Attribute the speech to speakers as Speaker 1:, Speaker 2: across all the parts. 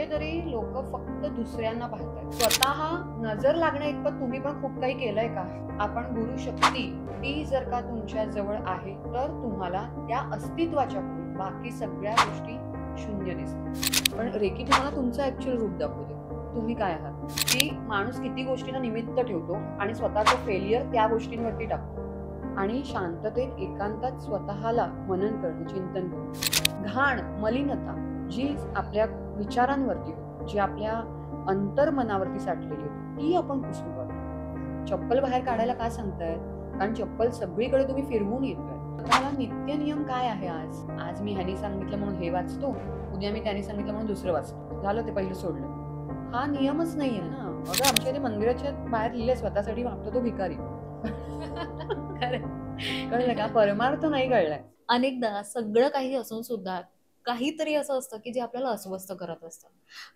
Speaker 1: कुठेतरी लोक फक्त दुसऱ्यांना पाहतात. स्वतः नजर लागण्या इतपत तुम्ही पण खूप काही केलंय का? आपण गुरु शक्ती ती जर का तुमच्या जवळ आहे तर तुम्हाला त्या अस्तित्वाच्या पुढे बाकी सगळ्या गोष्टी शून्य दिसतात. पण रेकी तुम्हाला तुमचं ऍक्च्युअल रूप दाखवते. तुम्ही काय आहात? की माणूस किती गोष्टींना निमित्त ठेवतो आणि स्वतःचं फेलियर त्या गोष्टींवरती टाकतो आणि शांततेत एकांतात स्वतःला मनन करणं, चिंतन करणं. घाण, मलिनता जी आपल्या विचारांवरती होती, जी आपल्या अंतर्मनावरती साठलेली होती, ती आपण पुसून काढतो. चप्पल बाहेर काढायला का सांगतायत? कारण चप्पल सगळीकडे तुम्ही फिरवून येतोय. तुम्हाला नित्य नियम काय आहे आज? आज मी ह्यानी सांगितलं म्हणून हे वाचतो, उद्या मी त्याने सांगितलं म्हणून दुसरं वाचतो. झालं, ते पहिलं सोडलं. हा नियमच नाहीये ना. अगं आमच्या इथे मंदिराच्या बाहेर लिहिलंय, स्वतःसाठी मागतो तो भिकारी. कळलं का? परमार्थ नाही कळलाय.
Speaker 2: अनेकदा सगळं काही असून सुद्धा काहीतरी असं असतं की जे आपल्याला अस्वस्थ करत असतं.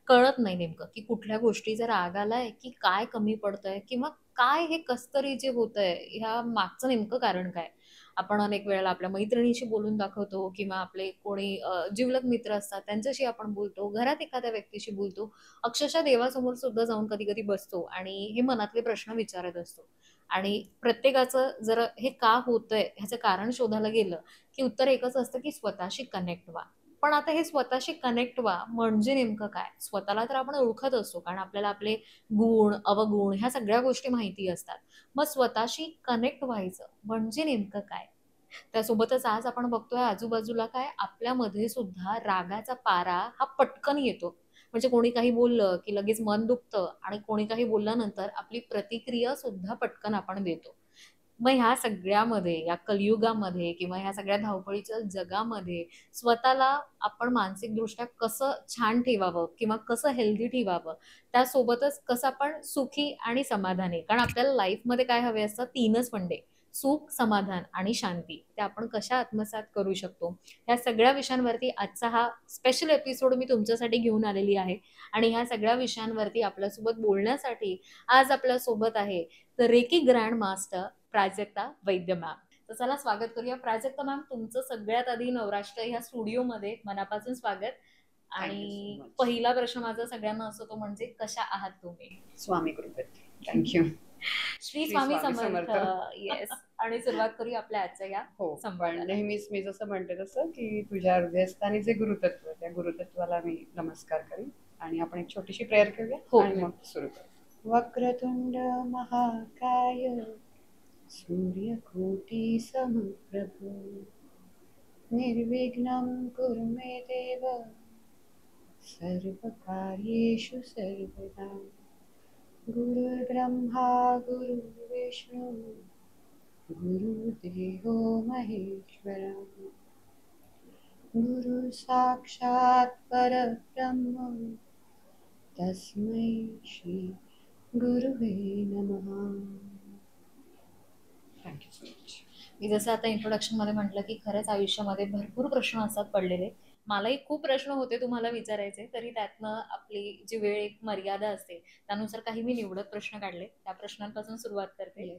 Speaker 2: कळत नाही नेमकं की कुठल्या गोष्टीचा राग आलाय की काय कमी पडतंय किंवा काय हे कसतरी जे होतंय ह्या मागचं नेमकं कारण काय. आपण अनेक वेळेला आपल्या मैत्रिणीशी बोलून दाखवतो किंवा आपले कोणी जिवलग मित्र असतात त्यांच्याशी आपण बोलतो, घरात एखाद्या व्यक्तीशी बोलतो, अक्षरशः देवासमोर सुद्धा जाऊन कधी कधी बसतो आणि हे मनातले प्रश्न विचारत असतो. आणि प्रत्येकाचं जर हे का होतंय ह्याचं कारण शोधायला गेलं की उत्तर एकच असतं की स्वतःशी कनेक्ट व्हा. पण आता हे स्वतःशी कनेक्ट व्हा म्हणजे नेमकं काय? स्वतःला तर आपण ओळखत असतो कारण आपल्याला आपले गुण अवगुण ह्या सगळ्या गोष्टी माहिती असतात. मग स्वतःशी कनेक्ट व्हायचं म्हणजे नेमकं काय? त्यासोबतच आज आपण बघतोय आजूबाजूला काय आपल्यामध्ये सुद्धा रागाचा पारा हा पटकन येतो. म्हणजे कोणी काही बोललं की लगेच मन दुखतं आणि कोणी काही बोलल्यानंतर आपली प्रतिक्रिया सुद्धा पटकन आपण देतो. मग ह्या सगळ्यामध्ये या कलियुगामध्ये किंवा ह्या सगळ्या धावपळीच्या जगामध्ये स्वतःला आपण मानसिकदृष्ट्या कसं छान ठेवावं किंवा कसं हेल्दी ठेवावं, त्यासोबतच कसं आपण सुखी आणि समाधानी, कारण आपल्याला लाईफमध्ये काय हवे असतात तीनच फंडे, सुख समाधान आणि शांती, ते आपण कशा आत्मसात करू शकतो, ह्या सगळ्या विषयांवरती आजचा हा स्पेशल एपिसोड मी तुमच्यासाठी घेऊन आलेली आहे. आणि ह्या सगळ्या विषयांवरती आपल्यासोबत बोलण्यासाठी आज आपल्यासोबत आहे the reiki grand master Prajakta Vaidya ma'am. तर चला स्वागत करूया. प्राजक्ता मॅम, तुमचं सगळ्यात आधी नवराष्ट्र ह्या स्टुडिओमध्ये मनापासून स्वागत. आणि पहिला प्रश्न माझा सगळ्यांना असतो तो म्हणजे कशा आहात तुम्ही?
Speaker 1: स्वामी कृपेत. थँक्यू.
Speaker 2: श्री स्वामी समर्थ. येस. आणि सुरुवात करूया आपल्या आजच्या या
Speaker 1: पण नेहमीच मी जसं म्हणते तसं की तुझ्या हृदयस्थानी जे गुरुतत्व, त्या गुरुतत्वाला मी नमस्कार करेन आणि आपण एक छोटीशी प्रेयर करूया आणि मग सुरू करू. वक्रतुंड महाकाय सूर्यकोटी समप्रभ निर्विघ्नं कुरु मे देव सर्वकार्येषु सर्वदा. गुरुर्ब्रह्मा गुरुर्विष्णू गुरुदेवो महेश्वरा गुरु साक्षात् परब्रह्म तस्मै श्री गुरुवे नमः. Thank you so much.
Speaker 2: मी जसं आता इंट्रोडक्शन मध्ये म्हटलं की खरंच आयुष्यामध्ये भरपूर प्रश्न असतात पडलेले. मलाही खूप प्रश्न होते तुम्हाला विचारायचे, तरी त्यातनं आपली जी वेळ एक मर्यादा असते त्यानुसार काही मी निवडत प्रश्न काढले. त्या प्रश्नांपासून सुरुवात करते.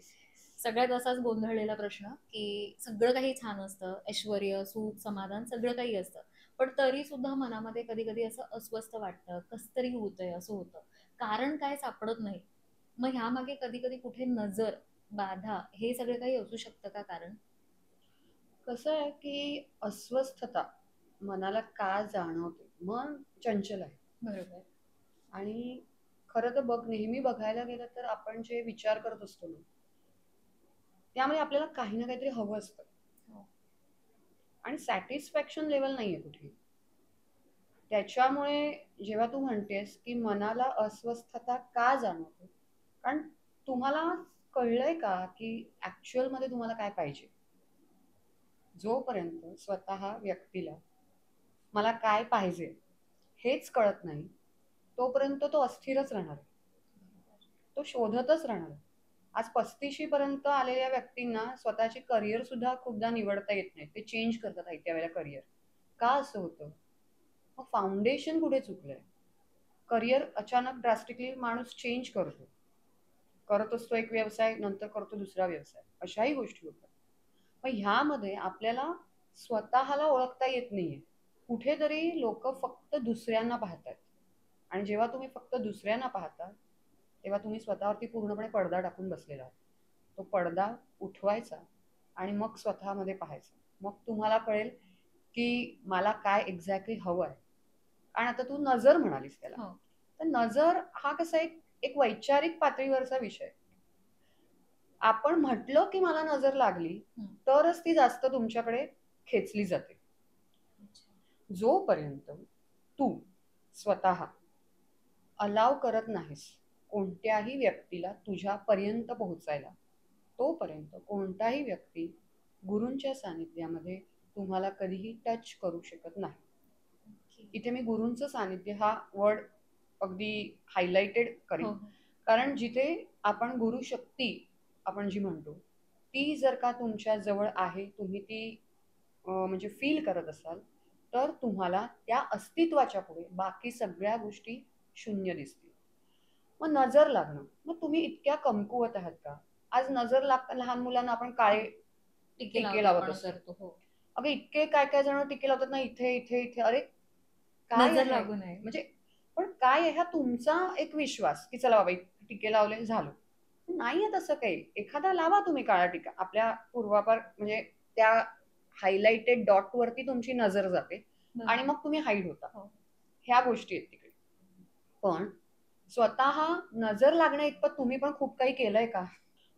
Speaker 2: सगळ्यात असाच गोंधळलेला प्रश्न की सगळं काही छान असतं, ऐश्वर्य सुख समाधान सगळं काही असतं, पण तरी सुद्धा मनामध्ये कधी कधी असं अस्वस्थ वाटतं, कस तरी होतंय, असं होतं, कारण काय सापडत नाही. मग ह्यामागे कधी कधी कुठे नजर बाधा हे सगळं काही असू शकतं का कारण?
Speaker 1: कसं आहे की अस्वस्थता मनाला का जाणवते? मन चंचल आहे.
Speaker 2: बरोबर.
Speaker 1: आणि खरं तर बघ, नेहमी बघायला गेलं तर आपण जे विचार करत असतो ना, त्यामुळे आपल्याला काही ना काहीतरी हवं असतं आणि सॅटिस्फॅक्शन लेवल नाहीये कुठे. त्याच्यामुळे जेव्हा तू म्हणतेस की मनाला अस्वस्थता का जाणवते, कारण तुम्हाला कळलंय का की ऍक्च्युअल मध्ये तुम्हाला काय पाहिजे? जोपर्यंत स्वतः व्यक्तीला मला काय पाहिजे हेच कळत नाही तोपर्यंत तो अस्थिरच राहणार, तो शोधतच राहणार. आज 35 पर्यंत आलेल्या व्यक्तींना स्वतःचे करिअर सुद्धा खूपदा निवडता येत नाही, ते चेंज करतात त्या वेळेला करिअर. का असं होतं? मग फाउंडेशन कुठे चुकलंय? करिअर अचानक ड्रास्टिकली माणूस चेंज करतो, करत असतो एक व्यवसाय, नंतर करतो दुसरा व्यवसाय, अशाही गोष्टी होतात. मग ह्यामध्ये आपल्याला स्वतःला ओळखता येत नाहीये. कुठेतरी लोक फक्त दुसऱ्यांना पाहतात. आणि जेव्हा तुम्ही फक्त दुसऱ्यांना पाहता तेव्हा तुम्ही स्वतःवरती पूर्णपणे पडदा टाकून बसलेला आहात. तो पडदा उठवायचा आणि मग स्वतःमध्ये पाहायचं. मग तुम्हाला कळेल की मला काय एक्झॅक्टली हवं आहे. आणि आता तू नजर म्हणालीस त्याला,
Speaker 2: हो.
Speaker 1: तर नजर हा कसा एक एक वैचारिक पातळीवरचा विषय. आपण म्हटलं की मला नजर लागली
Speaker 2: हं.
Speaker 1: तरच ती जास्त तुमच्याकडे खेचली जाते.
Speaker 2: अच्छा.
Speaker 1: जोपर्यंत तू स्वतः अलाव करत नाहीस कोणत्याही व्यक्तीला तुझ्यापर्यंत पोहोचायला, तोपर्यंत कोणताही व्यक्ती गुरूंच्या सानिध्यामध्ये तुम्हाला कधीही टच करू शकत नाही.
Speaker 2: ओके.
Speaker 1: इथे मी गुरूंचं सानिध्य हा वर्ड अगदी हायलाइटेड
Speaker 2: हो,
Speaker 1: करीन.
Speaker 2: हो.
Speaker 1: कारण जिथे आपण गुरु शक्ती आपण जी म्हणतो, ती जर का तुमच्या जवळ आहे, तुम्ही ती म्हणजे फील करत असाल, तर तुम्हाला त्या अस्तित्वाच्या पुढे बाकी सगळ्या गोष्टी शून्य दिसतील. मग नजर लागणं, मग तुम्ही इतक्या कमकुवत आहात का? आज नजर लागता लहान मुलांना आपण काळे
Speaker 2: टिके
Speaker 1: टिके
Speaker 2: लावतो
Speaker 1: लावत
Speaker 2: आपण
Speaker 1: असतो.
Speaker 2: करतो. हो.
Speaker 1: अगं इतके काय काय जण टिके लावतात ना, इथे इथे इथे. अरे काय
Speaker 2: नजर
Speaker 1: आहे
Speaker 2: लागू नये.
Speaker 1: म्हणजे, पण काय आहे हा तुमचा एक विश्वास की चला बाबा टिके लावले झालं. नाहीये तसं काही. एखादा लावा तुम्ही काळा टिका. आपल्या पूर्वापार म्हणजे त्या हायलाइटेड डॉट वरती तुमची नजर जाते आणि
Speaker 2: बरोबर.
Speaker 1: मग तुम्ही हाईड होता.
Speaker 2: हो.
Speaker 1: ह्या गोष्टी आहेत तिकडे. पण स्वतः नजर लागण्या इतपत तुम्ही पण खूप काही केलंय का?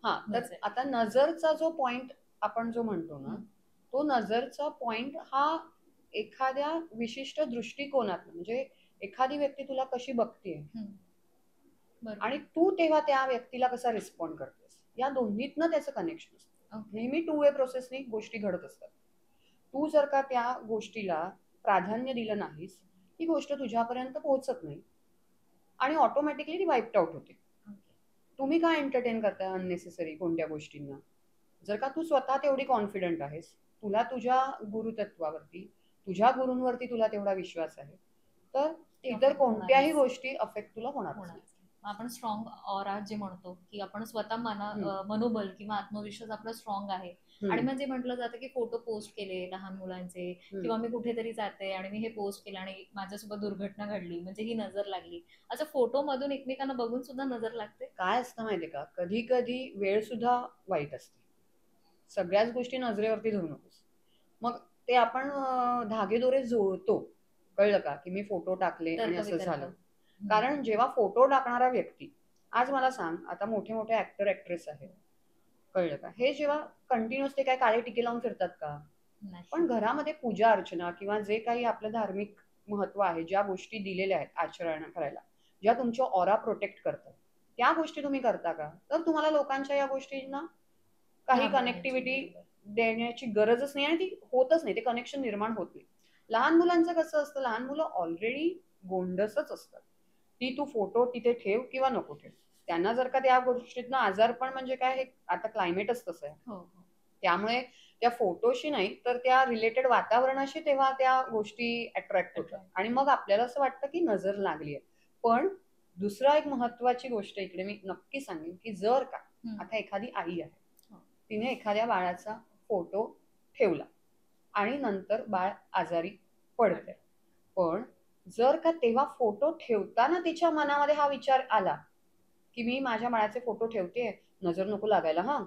Speaker 1: हा, तर
Speaker 2: नजर.
Speaker 1: आता नजरचा जो पॉइंट आपण जो म्हणतो ना,
Speaker 2: हं.
Speaker 1: तो नजरचा पॉइंट हा एखाद्या विशिष्ट दृष्टिकोनात म्हणजे एखादी व्यक्ती तुला कशी बघतेय
Speaker 2: हं. बरोबर.
Speaker 1: आणि तू तेव्हा त्या व्यक्तीला कसा रिस्पॉन्ड करतेस, या दोन्हीतनं त्याचं कनेक्शन असतं.
Speaker 2: ओके.
Speaker 1: नेहमी टू वे प्रोसेसनी गोष्टी घडत असतात. तू जर का त्या गोष्टीला प्राधान्य दिलं नाहीस, ती गोष्ट तुझ्यापर्यंत पोहोचत नाही आणि ऑटोमॅटिकली ती वाईप्ड आउट होते.
Speaker 2: ओके.
Speaker 1: तुम्ही काय एंटरटेन करताय अननेसेसरी कोणत्या गोष्टींना? जर का तू स्वतः तेवढी कॉन्फिडंट आहेस, तुला तुझ्या गुरुतत्वावरती, तुझ्या गुरूंवरती तुला तेवढा विश्वास आहे, तर
Speaker 2: ते
Speaker 1: इतर
Speaker 2: अफेक्ट
Speaker 1: कोणत्याही
Speaker 2: होणारच.
Speaker 1: गोष्टी अफेक्ट तुला होणारच नाही.
Speaker 2: होणारच. मग आपण स्ट्रॉंग ऑरा जे म्हणतो, की आपण स्वतः
Speaker 1: हं,
Speaker 2: मनोबल किंवा आत्मविश्वास आपला स्ट्रॉंग आहे. आणि
Speaker 1: हं,
Speaker 2: मग जे म्हटलं जातं, की फोटो पोस्ट केले लहान मुलांचे
Speaker 1: हं.
Speaker 2: किंवा मी कुठेतरी जाते आणि मी हे पोस्ट केलं आणि माझ्यासोबत दुर्घटना घडली, म्हणजे ही नजर लागली. असं फोटोमधून एकमेकांना बघून सुद्धा नजर लागते?
Speaker 1: काय असतं माहितीये का, कधी कधी वेळ सुद्धा वाईट असते. सगळ्याच गोष्टी नजरेवरती धरू नकोस. मग ते आपण धागेदोरे जुळतो. कळलं का, की मी फोटो टाकले आणि असं
Speaker 2: तर्कवितर्क.
Speaker 1: झालं.
Speaker 2: हं.
Speaker 1: कारण जेव्हा फोटो टाकणारा व्यक्ती, आज मला सांग, आता मोठे मोठे ऍक्टर ऍक्ट्रेस आहेत, कळलं का, हे जेव्हा कंटिन्युअस ते काय काळे टिके लावून फिरतात का?
Speaker 2: नाही.
Speaker 1: पण घरामध्ये पूजा अर्चना किंवा जे काही आपलं धार्मिक महत्व आहे, ज्या गोष्टी दिलेल्या आहेत आचरण करायला, ज्या तुमच्या ऑरा प्रोटेक्ट करतात, त्या गोष्टी तुम्ही करता का? तर तुम्हाला लोकांच्या या गोष्टींना काही
Speaker 2: घाबरण्याची.
Speaker 1: कनेक्टिव्हिटी
Speaker 2: बरोबर.
Speaker 1: देण्याची गरजच नाही आणि ती होतच नाही. ते कनेक्शन निर्माण होत नाही. लहान मुलांचं कसं असतं, लहान मुलं ऑलरेडी गोंडसच असतात. ती तू फोटो तिथे ठेव किंवा नको ठेव. त्यांना जर का त्या गोष्टीतनं आजारपण म्हणजे काय, हे आता क्लायमेटच तसं आहे.
Speaker 2: हो, हो.
Speaker 1: त्यामुळे त्या फोटोशी नाही तर त्या रिलेटेड वातावरणाशी तेव्हा त्या गोष्टी अट्रॅक्ट होतात
Speaker 2: अट्रॅक्ट.
Speaker 1: आणि मग आपल्याला असं वाटतं की नजर लागली आहे. पण दुसरा एक महत्वाची गोष्ट इकडे मी नक्की सांगेन, की जर का
Speaker 2: हं.
Speaker 1: आता एखादी आई आहे,
Speaker 2: हो.
Speaker 1: तिने एखाद्या बाळाचा फोटो ठेवला आणि नंतर बाळ आजारी पडतंय.
Speaker 2: पडलं.
Speaker 1: पण जर का तेव्हा फोटो ठेवताना तिच्या मनामध्ये हा विचार आला, की मी माझ्या बाळाचे फोटो ठेवतेय, नजर नको लागायला हां.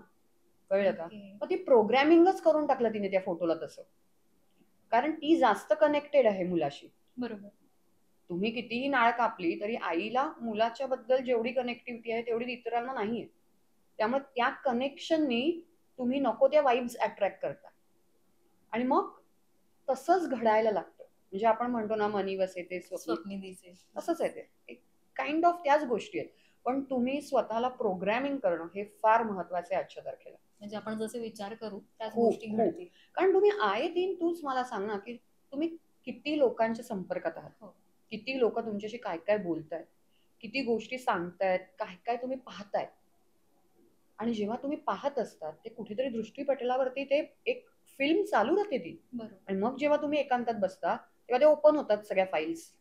Speaker 1: कळलं का?
Speaker 2: ओके.
Speaker 1: मग ती प्रोग्रॅमिंगच करून टाकलं तिने त्या फोटोला तसं. कारण ती जास्त कनेक्टेड आहे मुलाशी.
Speaker 2: बरोबर.
Speaker 1: तुम्ही कितीही नाळ कापली तरी आईला मुलाच्या बद्दल जेवढी कनेक्टिव्हिटी आहे तेवढी इतरांना नाहीये. त्यामुळे त्या कनेक्शननी तुम्ही नको त्या वाइब्स अट्रॅक्ट करता. आणि मग तसंच घडायला लागतं. म्हणजे आपण म्हणतो ना, मनी वसेते स्वप्नी,
Speaker 2: स्वप्नी दिसे.
Speaker 1: तसंच आहे ते. एक काइंड ऑफ त्याच गोष्टी आहेत. पण तुम्ही स्वतःला प्रोग्रॅमिंग करणं हे फार महत्वाचं आहे आजच्या तारखेला.
Speaker 2: म्हणजे आपण जसे विचार करू त्याच
Speaker 1: खूप,
Speaker 2: गोष्टी
Speaker 1: खूप.
Speaker 2: घडतील.
Speaker 1: कारण तुम्ही आये दिन तूच मला सांग ना, की तुम्ही किती लोकांच्या संपर्कात आहात?
Speaker 2: हो.
Speaker 1: किती लोकं तुमच्याशी काय-काय बोलतायत? किती गोष्टी सांगतायत? काय-काय तुम्ही पाहताय? आणि जेव्हा तुम्ही पाहत असतात, ते कुठेतरी दृष्टीपटलावरती ते एक फिल्म चालू राहते ती.
Speaker 2: बरोबर.
Speaker 1: आणि मग जेव्हा तुम्ही एकांतात बसता, तेव्हा ते ओपन होतात सगळ्या फाइल्स.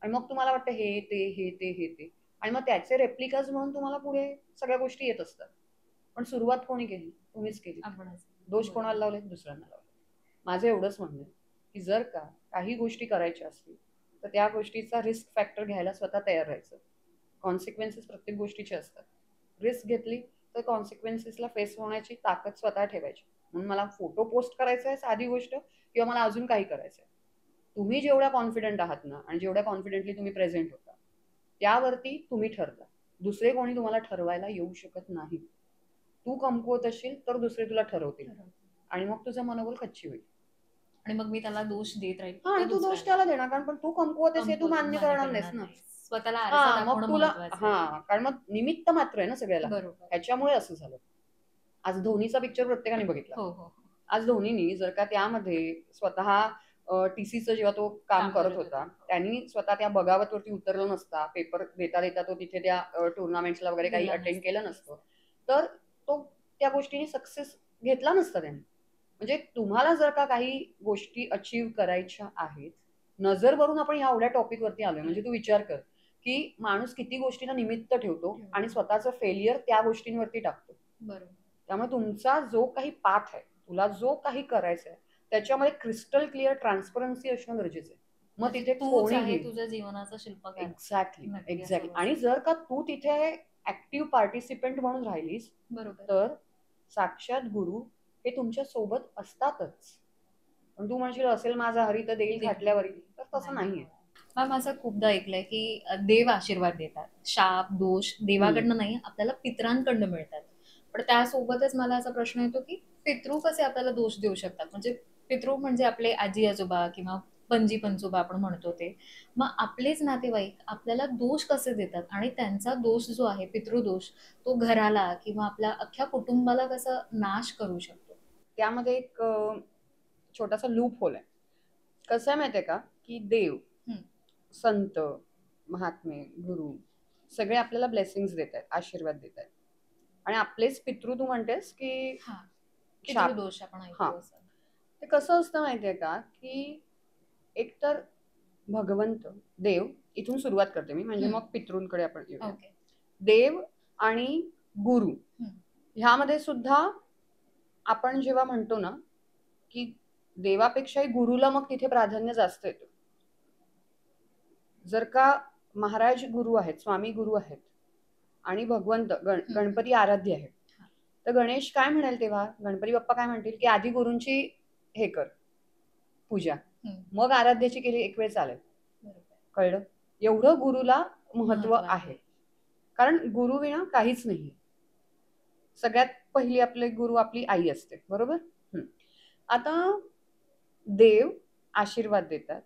Speaker 1: आणि मग तुम्हाला वाटतं हे, ते, हे, ते, हे, ते. आणि मग त्याचे रेप्लिकाज म्हणून तुम्हाला पुढे सगळ्या गोष्टी येत असतात. पण सुरुवात कोणी केली? तुम्हीच केली.
Speaker 2: आपणच.
Speaker 1: दोष
Speaker 2: बरोबर.
Speaker 1: कोणाला लावले? दुसऱ्यांना लावले. माझं एवढंच म्हणणं आहे, की जर का काही गोष्टी करायच्या असतील, तर त्या गोष्टीचा रिस्क फॅक्टर घ्यायला स्वतः तयार राहायचं. कॉन्सिक्वेन्सेस प्रत्येक गोष्टीचे असतात. रिस्क घेतली तर कॉन्सिक्वेन्सेसला फेस होण्याची ताकद स्वतः ठेवायची. म्हणून मला फोटो पोस्ट करायचा आहे साधी गोष्ट, किंवा मला अजून काही करायचं आहे. तुम्ही जेवढ्या कॉन्फिडंट आहात ना, आणि जेवढ्या कॉन्फिडेंटली तुम्ही प्रेझेंट होता, त्यावरती तुम्ही ठरता. दुसरे कोणी तुम्हाला ठरवायला येऊ शकत नाही. तू कमकुवत असशील तर दुसरे तुला ठरवतील, आणि मग तुझं मनोबल कच्ची होईल.
Speaker 2: आणि मग मी त्याला दोष देत राहील
Speaker 1: हा, आणि तू दोष त्याला देणार, कारण पण तू कमकुवत आहेस हे तू मान्य करणार नाहीस ना.
Speaker 2: स्वतःला आरसा
Speaker 1: हा, मग
Speaker 2: दाखवणं
Speaker 1: तुला
Speaker 2: महत्वाचं आहे.
Speaker 1: हा, कारण मग निमित्त मात्र आहे ना सगळ्याला.
Speaker 2: बरोबर.
Speaker 1: ह्याच्यामुळे असं झालं. आज धोनीचा पिक्चर प्रत्येकाने बघितला.
Speaker 2: हो हो हो.
Speaker 1: आज धोनीनी जर का त्यामध्ये स्वतः टीसीचं जेव्हा तो काम करत होता, त्यांनी स्वतः त्या बगावतवरती उतरलं नसता, पेपर देता देता तो तिथे त्या टुर्नामेंट्सला वगैरे काही
Speaker 2: गेला
Speaker 1: अटेंड
Speaker 2: नसता.
Speaker 1: केलं नसतं, तर तो त्या गोष्टीने सक्सेस घेतला नसता त्याने. म्हणजे तुम्हाला जर का काही गोष्टी अचीव्ह करायच्या आहेत, नजर भरून आपण ह्या एवढ्या टॉपिकवरती आलोय, म्हणजे तू विचार कर की माणूस किती गोष्टींना निमित्त ठेवतो आणि स्वतःचं फेलियर त्या गोष्टींवरती टाकतो.
Speaker 2: बरोबर.
Speaker 1: त्यामुळे तुमचा जो काही पाथ आहे, तुला जो काही करायचं आहे, त्याच्यामध्ये क्रिस्टल क्लिअर ट्रान्सपरन्सी असणं गरजेचं आहे. मग तिथे
Speaker 2: तूच आहे
Speaker 1: कोणीही
Speaker 2: तुझ्या जीवनाचा शिल्पकार.
Speaker 1: एक्झॅक्टली
Speaker 2: नक्की
Speaker 1: एक्झॅक्टली.
Speaker 2: असं
Speaker 1: आणि जर का तू तिथे ऍक्टिव्ह पार्टिसिपेंट म्हणून राहिलीस,
Speaker 2: बरोबर.
Speaker 1: तर साक्षात गुरु हे तुमच्या सोबत असतातच. पण तू म्हणशील असेल माझा हरी तर देईल खाटल्यावरी, तर तसं नाहीये.
Speaker 2: मॅम, असं खूपदा ऐकलंय की देव आशीर्वाद देतात, शाप दोष देवाकडनं नाही आपल्याला पितरांकडनं मिळतात. पण त्यासोबतच मला असा प्रश्न येतो की पितृ कसे आपल्याला दोष देऊ शकतात? म्हणजे पितृ म्हणजे आपले आजी आजोबा किंवा पणजी पंजोबा आपण म्हणतो ते. मग आपलेच नातेवाईक आपल्याला दोष कसे देतात, आणि त्यांचा दोष जो आहे पितृदोष, तो घराला किंवा आपल्या अख्ख्या कुटुंबाला कसा नाश करू शकतो?
Speaker 1: त्यामध्ये एक छोटासा लूप होल आहे. कसं आहे माहितीये का, की देव, संत, महात्मे, गुरु सगळे आपल्याला ब्लेसिंग्स देत आहेत, आशीर्वाद देत आहेत. आणि आपलेच पितृ तू म्हणतेस की
Speaker 2: पितृदोष आपण ऐकतो असं.
Speaker 1: ते कसं असतं माहितीये का, की एकतर भगवंत देव, इथून सुरुवात करते मी, म्हणजे मग पितृंकडे आपण येऊया. देव आणि गुरु ह्यामध्ये सुद्धा आपण जेव्हा म्हणतो ना की देवापेक्षाही गुरुला मग तिथे प्राधान्य जास्त येतं. जर का महाराज गुरु आहेत, स्वामी गुरु आहेत आणि भगवंत गणपती आराध्य आहे, तर गणेश काय म्हणेल तेव्हा, गणपती बाप्पा काय म्हणतील की आधी गुरूंची हे कर पूजा, मग आराध्याची केली एक वेळ चालेल. कळलं? एवढं गुरुला महत्व आहे. कारण गुरु विना काहीच नाही. सगळ्यात पहिली आपले गुरु आपली आई असते, बरोबर? आता देव आशीर्वाद देतात,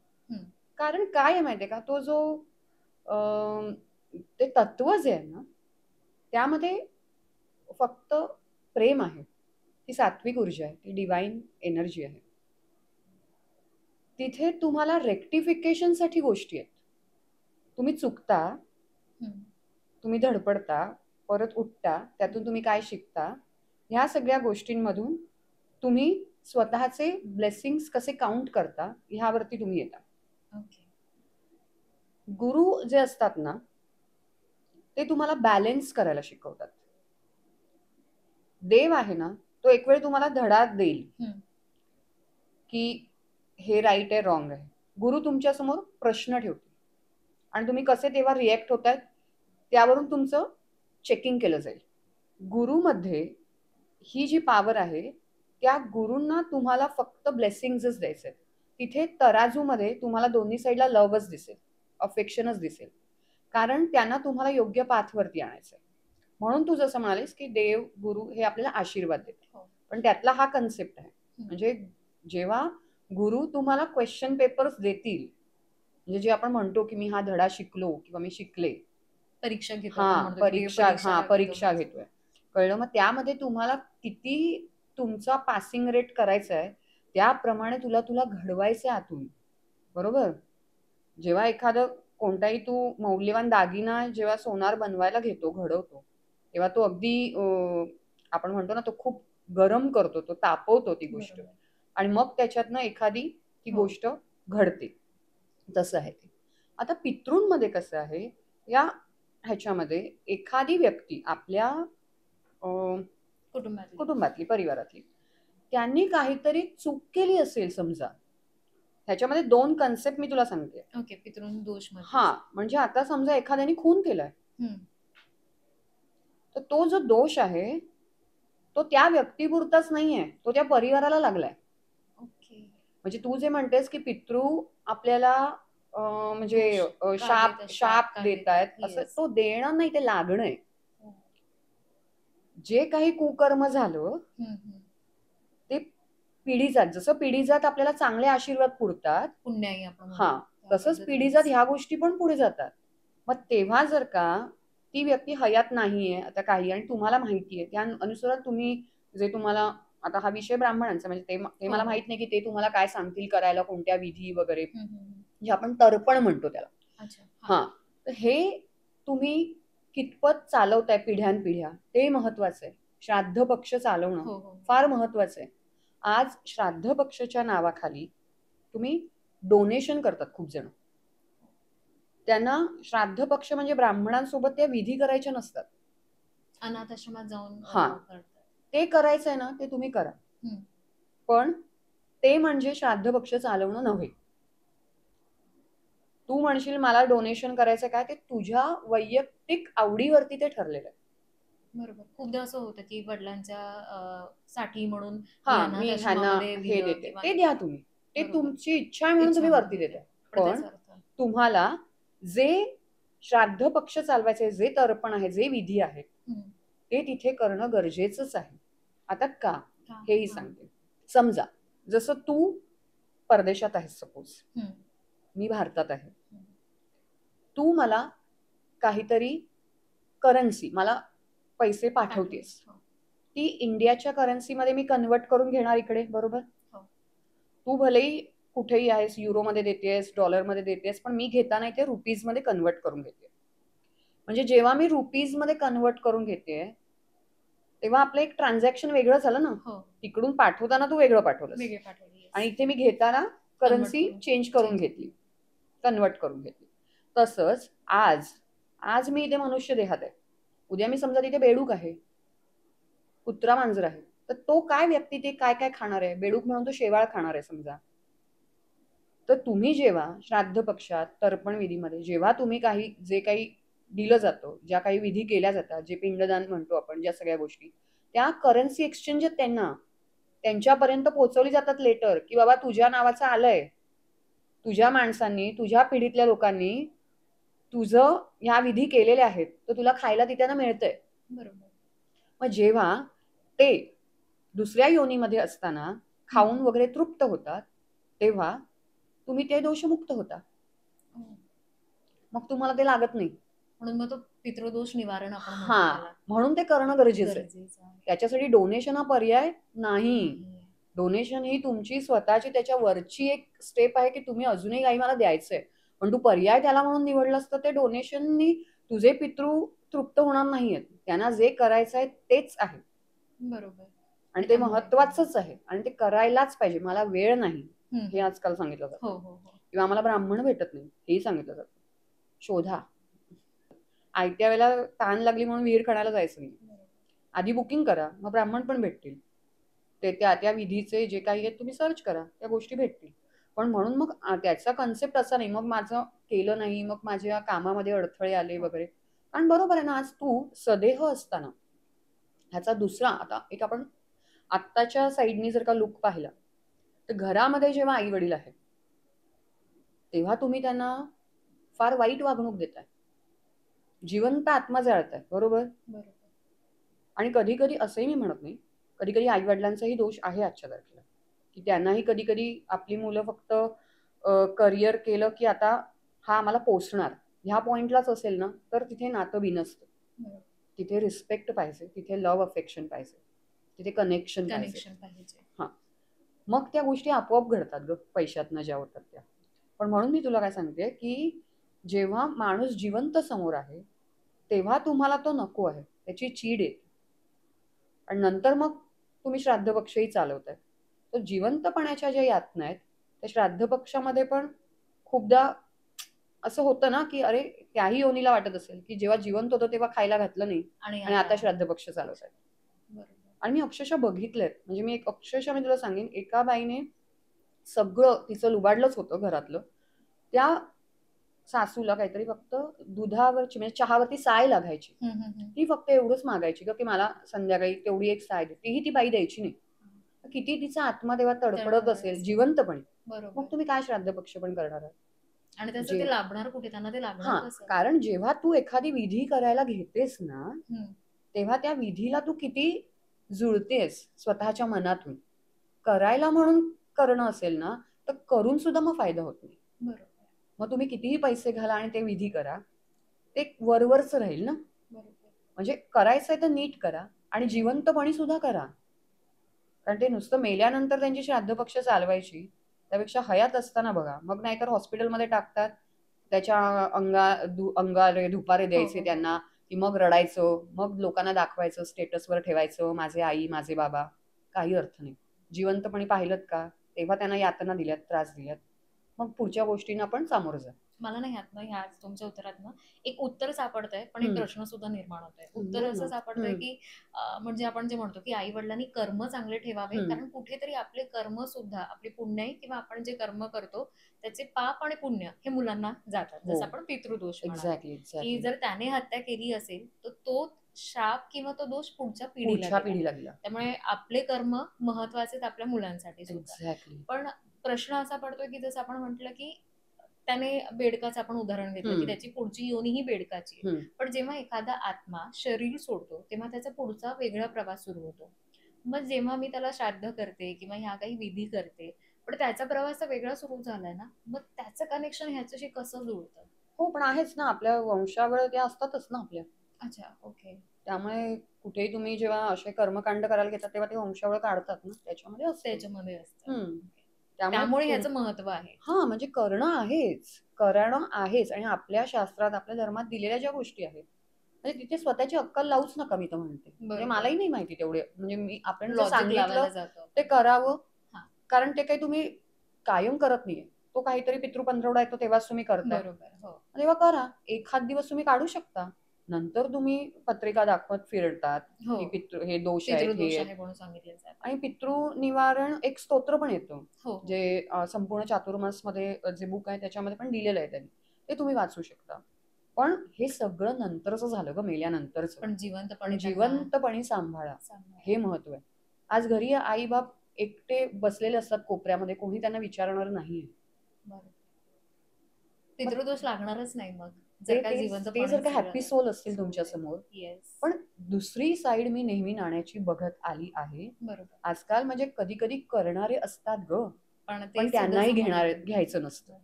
Speaker 1: कारण काय आहे माहितीये का, तो जो ते तत्व जे आहे ना, त्यामध्ये फक्त प्रेम आहे, ती सात्विक ऊर्जा आहे, ती डिवाइन एनर्जी आहे. तिथे तुम्हाला रेक्टिफिकेशन साठी गोष्टी आहेत. तुम्ही चुकता, तुम्ही धडपडता, परत उठता, त्यातून तुम्ही काय शिकता, ह्या सगळ्या गोष्टींमधून तुम्ही स्वतःचे ब्लेसिंग्स कसे काउंट करता ह्यावरती तुम्ही येता. गुरु जे असतात ना, ते तुम्हाला बॅलेन्स करायला शिकवतात. देव आहे ना, तो एक वेळ तुम्हाला धडा देईल की हे राईट आहे, रॉंग आहे. गुरु तुमच्या समोर प्रश्न ठेवतो आणि तुम्ही कसे तेव्हा रिॲक्ट होतायत त्यावरून तुमचं चेकिंग केलं जाईल. गुरुमध्ये ही जी पॉवर आहे, त्या गुरूंना तुम्हाला फक्त ब्लेसिंग्सच द्यायचे. तिथे तराजूमध्ये तुम्हाला दोन्ही साईडला लव्हच दिसेल, अफेक्शनच दिसेल, कारण त्यांना तुम्हाला योग्य पाथवरती आणायचंय. म्हणून तू जसं म्हणालीस की देव गुरु हे आपल्याला आशीर्वाद देतात, पण त्यातला हा कन्सेप्ट आहे. म्हणजे जेव्हा गुरु तुम्हाला क्वेश्चन पेपर्स देतील, म्हणजे जे आपण म्हणतो की मी हा धडा शिकलो किंवा मी शिकले,
Speaker 2: परीक्षा घेतो,
Speaker 1: परीक्षा घेतोय, कळलं? मग त्यामध्ये तुम्हाला किती तुमचा पासिंग रेट करायचा आहे, त्याप्रमाणे तुला घडवायचं आतून, बरोबर? जेव्हा एखादं कोणताही तू मौल्यवान दागिना जेव्हा सोनार बनवायला घेतो, घडवतो, तेव्हा तो अगदी आपण म्हणतो ना, तो खूप गरम करतो, तो तापवतो ती गोष्ट, आणि मग त्याच्यातनं एखादी ती गोष्ट घडते. तसं आहे ते. आता पितृंमध्ये कसं आहे, या ह्याच्यामध्ये एखादी व्यक्ती आपल्या कुटुंबातली, परिवारातली, त्यांनी काहीतरी चूक केली असेल समजा, ह्याच्यामध्ये 2 कन्सेप्ट मी तुला सांगते.
Speaker 2: ओके, पितृ दोष मध्ये.
Speaker 1: हा, म्हणजे आता समजा एखाद्याने खून केलाय, तर तो जो दोष आहे तो त्या व्यक्तीपुरताच नाहीये, तो त्या परिवाराला लागलाय.
Speaker 2: ओके.
Speaker 1: म्हणजे तू जे म्हणतेस की पितृ आपल्याला म्हणजे
Speaker 2: दोष का
Speaker 1: शाप
Speaker 2: देतात,
Speaker 1: शाप
Speaker 2: का
Speaker 1: देतायत,
Speaker 2: देतात?
Speaker 1: असं
Speaker 2: Yes.
Speaker 1: तो देणं नाही, ते लागणं आहे.
Speaker 2: हो.
Speaker 1: जे काही कुकर्म झालं ते पिढीजात, जसं पिढीजात आपल्याला चांगले आशीर्वाद पुरतात,
Speaker 2: पुण्याई आपण म्हणतो,
Speaker 1: हा,
Speaker 2: त्या
Speaker 1: तसंच
Speaker 2: पद्धतीनेच.
Speaker 1: पिढीजात ह्या गोष्टी पण पुढे जातात. मग तेव्हा जर का ती व्यक्ती हयात नाहीये आता काही, आणि तुम्हाला माहितीये, त्या अनुसार तुम्ही जे तुम्हाला, आता हा विषय ब्राह्मणांचा, म्हणजे ते मला
Speaker 2: हो.
Speaker 1: माहित नाही की ते तुम्हाला काय सांगतील करायला, कोणत्या विधी वगैरे,
Speaker 2: हम्म.
Speaker 1: जे आपण तर्पण म्हणतो त्याला.
Speaker 2: अच्छा.
Speaker 1: हा, तर हे तुम्ही कितपत चालवताय पिढ्यानपिढ्या, ते महत्वाचं आहे. श्राद्ध पक्ष चालवणं
Speaker 2: हो, हो.
Speaker 1: फार महत्वाचं आहे. आज श्राद्ध पक्षाच्या नावाखाली तुम्ही डोनेशन करतात खूप जण. त्यांना श्राद्ध पक्ष म्हणजे ब्राह्मणांसोबत त्या विधी करायच्या नसतात,
Speaker 2: अनाथ आश्रमात जाऊन
Speaker 1: हा,
Speaker 2: करतात.
Speaker 1: ते करायचंय ना, ते तुम्ही करा, पण ते म्हणजे श्राद्ध पक्ष चालवणं नव्हे. तू म्हणशील मला डोनेशन करायचं काय, ते तुझ्या वैयक्तिक आवडीवरती ते ठरलेलं आहे.
Speaker 2: बरोबर. खूपदा असं होतं की वडिलांच्या साठी म्हणून
Speaker 1: हा,
Speaker 2: मी
Speaker 1: मी
Speaker 2: अनाथ
Speaker 1: ह्यांना
Speaker 2: आश्रमामध्ये
Speaker 1: हे
Speaker 2: दिलं
Speaker 1: देते,
Speaker 2: किंवा
Speaker 1: ते द्या तुम्ही, ते
Speaker 2: बरोबर.
Speaker 1: तुमची इच्छा आहे म्हणून
Speaker 2: इच्छा
Speaker 1: तुम्ही
Speaker 2: म्हणून
Speaker 1: वरती
Speaker 2: देते.
Speaker 1: देताय.
Speaker 2: पण
Speaker 1: पण
Speaker 2: त्याचा अर्थ
Speaker 1: तुम्हाला जे श्राद्ध पक्ष चालवायचे, जे तर्पण आहे, जे विधी आहेत, ते तिथे करणं गरजेचंच आहे. आता का, हेही सांगते. समजा जसं तू परदेशात आहेस, सपोज मी भारतात आहे, तू मला काहीतरी करन्सी, मला पैसे पाठवतेस, ती इंडियाच्या करन्सीमध्ये मी कन्वर्ट करून घेणार इकडे, बरोबर. तू भलेही कुठेही आहेस, युरोमध्ये देतेस, डॉलरमध्ये देतेस, पण मी घेताना ते रुपीजमध्ये कन्वर्ट करून घेते. म्हणजे जेव्हा मी रुपीजमध्ये कन्वर्ट करून घेते, तेव्हा आपलं एक ट्रान्झॅक्शन वेगळं झालं ना. तिकडून पाठवताना तू वेगळं पाठवलंस, आणि इथे मी घेताना करन्सी चेंज करून घेतली, कन्वर्ट करून घेतली. तसंच आज मी इथे मनुष्य देहात आहे, उद्या मी समजा तिथे बेडूक आहे, कुत्रा मांजर आहे, तर तो काय व्यक्ती ते काय काय खाणार आहे, बेडूक म्हणून तो शेवाळ खाणार आहे समजा. तर तुम्ही जेव्हा श्राद्ध पक्षात, तर्पण विधीमध्ये जेव्हा तुम्ही जे काही दिलं जातं, ज्या काही विधी केल्या जातात, जे पिंडदान म्हणतो आपण, ज्या सगळ्या गोष्टी, त्या करन्सी एक्सचेंज त्यांच्यापर्यंत पोहोचवली जातात लेटर, की बाबा तुझ्या नावाचं आलंय, तुझ्या माणसांनी, तुझ्या पिढीतल्या लोकांनी तुझं ह्या विधी केलेले आहेत, तर तुला खायला तिथे मिळतंय.
Speaker 2: बरोबर.
Speaker 1: मग जेव्हा ते दुसऱ्या योनीमध्ये असताना खाऊन वगैरे तृप्त होतात, तेव्हा तुम्ही ते दोषमुक्त होता, मग तुम्हाला ते लागत नाही.
Speaker 2: म्हणून मग तो पितृदोष निवारण आपण म्हणतो
Speaker 1: हा,
Speaker 2: त्याला.
Speaker 1: म्हणून ते करणं गरजेचं आहे. त्याच्यासाठी डोनेशन हा पर्याय नाही. डोनेशन ही तुमची स्वतःची त्याच्यावरची एक स्टेप आहे, की तुम्ही अजूनही काही मला द्यायचंय, पण तू पर्याय त्याला म्हणून निवडलास तर ते डोनेशननी तुझे पितृ तृप्त होणार नाहीयेत. त्यांना जे करायचंय तेच आहे.
Speaker 2: बरोबर.
Speaker 1: आणि ते महत्वाचंच आहे, आणि ते करायलाच पाहिजे. मला वेळ नाही हे आजकाल सांगितलं जातं, किंवा आम्हाला ब्राह्मण भेटत नाही हेही सांगितलं जातं. शोधा. आयत्या वेळेला ताण लागली म्हणून विहीर खणायला जायचं नाही, आधी बुकिंग करा, मग ब्राह्मण पण भेटतील. ते त्या विधीचे जे काही आहेत तुम्ही सर्च करा, त्या गोष्टी भेटतील. पण म्हणून मग त्याचा कन्सेप्ट असा नाही, मग माझं केलं नाही, मग माझ्या कामामध्ये अडथळे आले वगैरे. कारण बरोबर आहे ना, आज तू सदेह असताना ह्याचा दुसरा, आता एक आपण आत्ताच्या साईडनी जर का लुक पाहिला, तर घरामध्ये जेव्हा आई वडील आहेत तेव्हा तुम्ही त्यांना फार वाईट वागणूक देताय, जिवंत आत्मा जाळताय, बरोबर. आणि कधी कधी असंही मी म्हणत नाही, कधी कधी आई वडिलांचाही दोष आहे आजच्या तारखेला, की त्यांनाही कधी कधी आपली मुलं फक्त करिअर केलं की आता हा आम्हाला पोचणार ह्या पॉइंटलाच असेल ना, तर तिथे नातं बिनसतं. तिथे रिस्पेक्ट पाहिजे, तिथे लव्ह अफेक्शन पाहिजे, तिथे कनेक्शन पाहिजे. हा, मग त्या गोष्टी आपोआप घडतात ग, पैशातनं ज्या होतात त्या. पण म्हणून मी तुला काय सांगते, की जेव्हा माणूस जिवंत समोर आहे तेव्हा तुम्हाला तो नको आहे, त्याची चीड येते, आणि नंतर मग तुम्ही श्राद्ध पक्षही चालवताय. तर जिवंतपणाच्या ज्या यातना आहेत त्या श्राद्ध पक्षामध्ये पण खूपदा असं होतं ना, की अरे त्याही योनीला वाटत असेल की जेव्हा जिवंत होतं तेव्हा खायला घातलं नाही, आणि आता श्राद्ध पक्ष चालवतायत. आणि मी अक्षरशः बघितलेत, म्हणजे मी अक्षरशः मी तुला सांगेन, एका बाईने सगळं तिचं लुबाडलंच होतं घरातलं. त्या सासूला काहीतरी फक्त दुधावरची म्हणजे चहावरती साय लागायची. ती फक्त एवढंच मागायची की मला संध्याकाळी तेवढी एक साय दे. तीही ती बाई द्यायची नाही. किती तिचा आत्मा तेव्हा तडफडत असेल जिवंतपणे.
Speaker 2: बरोबर.
Speaker 1: मग तुम्ही काय श्राद्ध पक्ष पण करणार आहात?
Speaker 2: आणि त्याचं ते लाभणार कुठे, त्यांना ते लागणार
Speaker 1: हा,
Speaker 2: कसं?
Speaker 1: कारण जेव्हा तू एखादी विधी करायला घेतेस ना, तेव्हा त्या विधीला तू किती जुळतेस स्वतःच्या मनातून. करायला म्हणून करणं असेल ना, तर करून सुद्धा मग फायदा होत नाही.
Speaker 2: बरोबर.
Speaker 1: मग तुम्ही कितीही पैसे घाला आणि ते विधी करा, ते वरवरच राहील ना.
Speaker 2: बरोबर.
Speaker 1: म्हणजे करायचंय तर नीट करा आणि जिवंतपणी सुद्धा करा. कारण ते नुसतं मेल्यानंतर त्यांची श्राद्ध पक्ष चालवायची, त्यापेक्षा हयात असताना बघा. मग नाहीतर हॉस्पिटलमध्ये टाकतात, त्याच्या अंगारे धुपारे द्यायचे त्यांना, की मग रडायचं, मग लोकांना दाखवायचं, स्टेटसवर ठेवायचं, माझे आई माझे बाबा. काही अर्थ नाही. जिवंतपणी पाहिलं का, तेव्हा त्यांना यातना दिल्यात, त्रास दिल्यात, मग पुढच्या गोष्टींना पण सामोरं जा.
Speaker 2: मला नाही ह्या तुमच्या उत्तरातनं एक उत्तर सापडतंय, पण एक प्रश्न सुद्धा निर्माण होतोय. उत्तर असं सापडतंय की म्हणजे आपण जे म्हणतो की आई वडिलांनी कर्म चांगले ठेवावे, कारण कुठेतरी आपले कर्म सुद्धा, आपली पुण्य किंवा आपण जे कर्म करतो त्याचे पाप आणि पुण्य हे मुलांना जातात. जसं आपण पितृदोष म्हणालो, की जर त्याने हत्या केली असेल तर तो शाप किंवा तो दोष पुढच्या पिढीला गेला. त्यामुळे आपले कर्म महत्वाचे आपल्या मुलांसाठी सुद्धा. पण प्रश्न असा पडतोय की जसं आपण म्हटलं की त्याने बेडकाचं आपण उदाहरण घेतलं की त्याची पुढची योनी ही बेडकाची आहे. पण जेव्हा एखादा आत्मा शरीर सोडतो तेव्हा त्याचा पुढचा वेगळा प्रवास सुरू होतो. मग जेव्हा मी त्याला श्राद्ध करते किंवा ह्या काही विधी करते, पण त्याचा प्रवास तर वेगळा सुरू झालाय ना, मग त्याचं कनेक्शन ह्याच्याशी कसं जुळतं?
Speaker 1: हो, पण आहेच ना, आपल्या वंशावळ त्या असतातच ना आपल्या.
Speaker 2: अच्छा, ओके.
Speaker 1: त्यामुळे कुठेही तुम्ही जेव्हा असे कर्मकांड करायला घेतात तेव्हा ते वंशावळ काढतात ना, त्याच्यामध्ये असतं.
Speaker 2: त्यामुळे ह्याचं महत्व आहे.
Speaker 1: हा, म्हणजे करणं आहेच आणि आपल्या शास्त्रात, आपल्या धर्मात दिलेल्या ज्या गोष्टी आहेत, म्हणजे तिथे स्वतःची अक्कल लावूच नका, मी तर म्हणते. म्हणजे मलाही नाही माहिती तेवढे, म्हणजे आपण जे सांगितलं ते करावं, कारण ते काही तुम्ही कायम करत नाहीये. तो काहीतरी पितृपंधरवडा येतो तेव्हाच तुम्ही करता, तेव्हा करा. एखाद दिवस तुम्ही काढू शकता. नंतर तुम्ही पत्रिका दाखवत फिरतात की पितृ हे दोष आहेत आणि पितृ निवारण एक स्तोत्र पण येतं, जे संपूर्ण चातुर्मास मध्ये जे बुक आहे त्याच्यामध्ये पण दिलेलं आहे त्यांनी, ते तुम्ही वाचू शकता. पण हे सगळं नंतरच झालं ग, मेल्यानंतरच. पण जिवंतपणी सांभाळा, हे महत्व आहे. आज घरी आई बाप एकटे बसलेले असतात कोपऱ्यामध्ये, कोणी त्यांना विचारणार नाहीये.
Speaker 2: पितृदोष लागणारच नाही. मग
Speaker 1: ते जर का हॅपी सोल असतील तुमच्या समोर. पण दुसरी साईड मी नेहमी नाण्याची बघत आली आहे. आजकाल म्हणजे कधी कधी करणारे असतात ग, पण त्यांनाही घ्यायचं नसतं.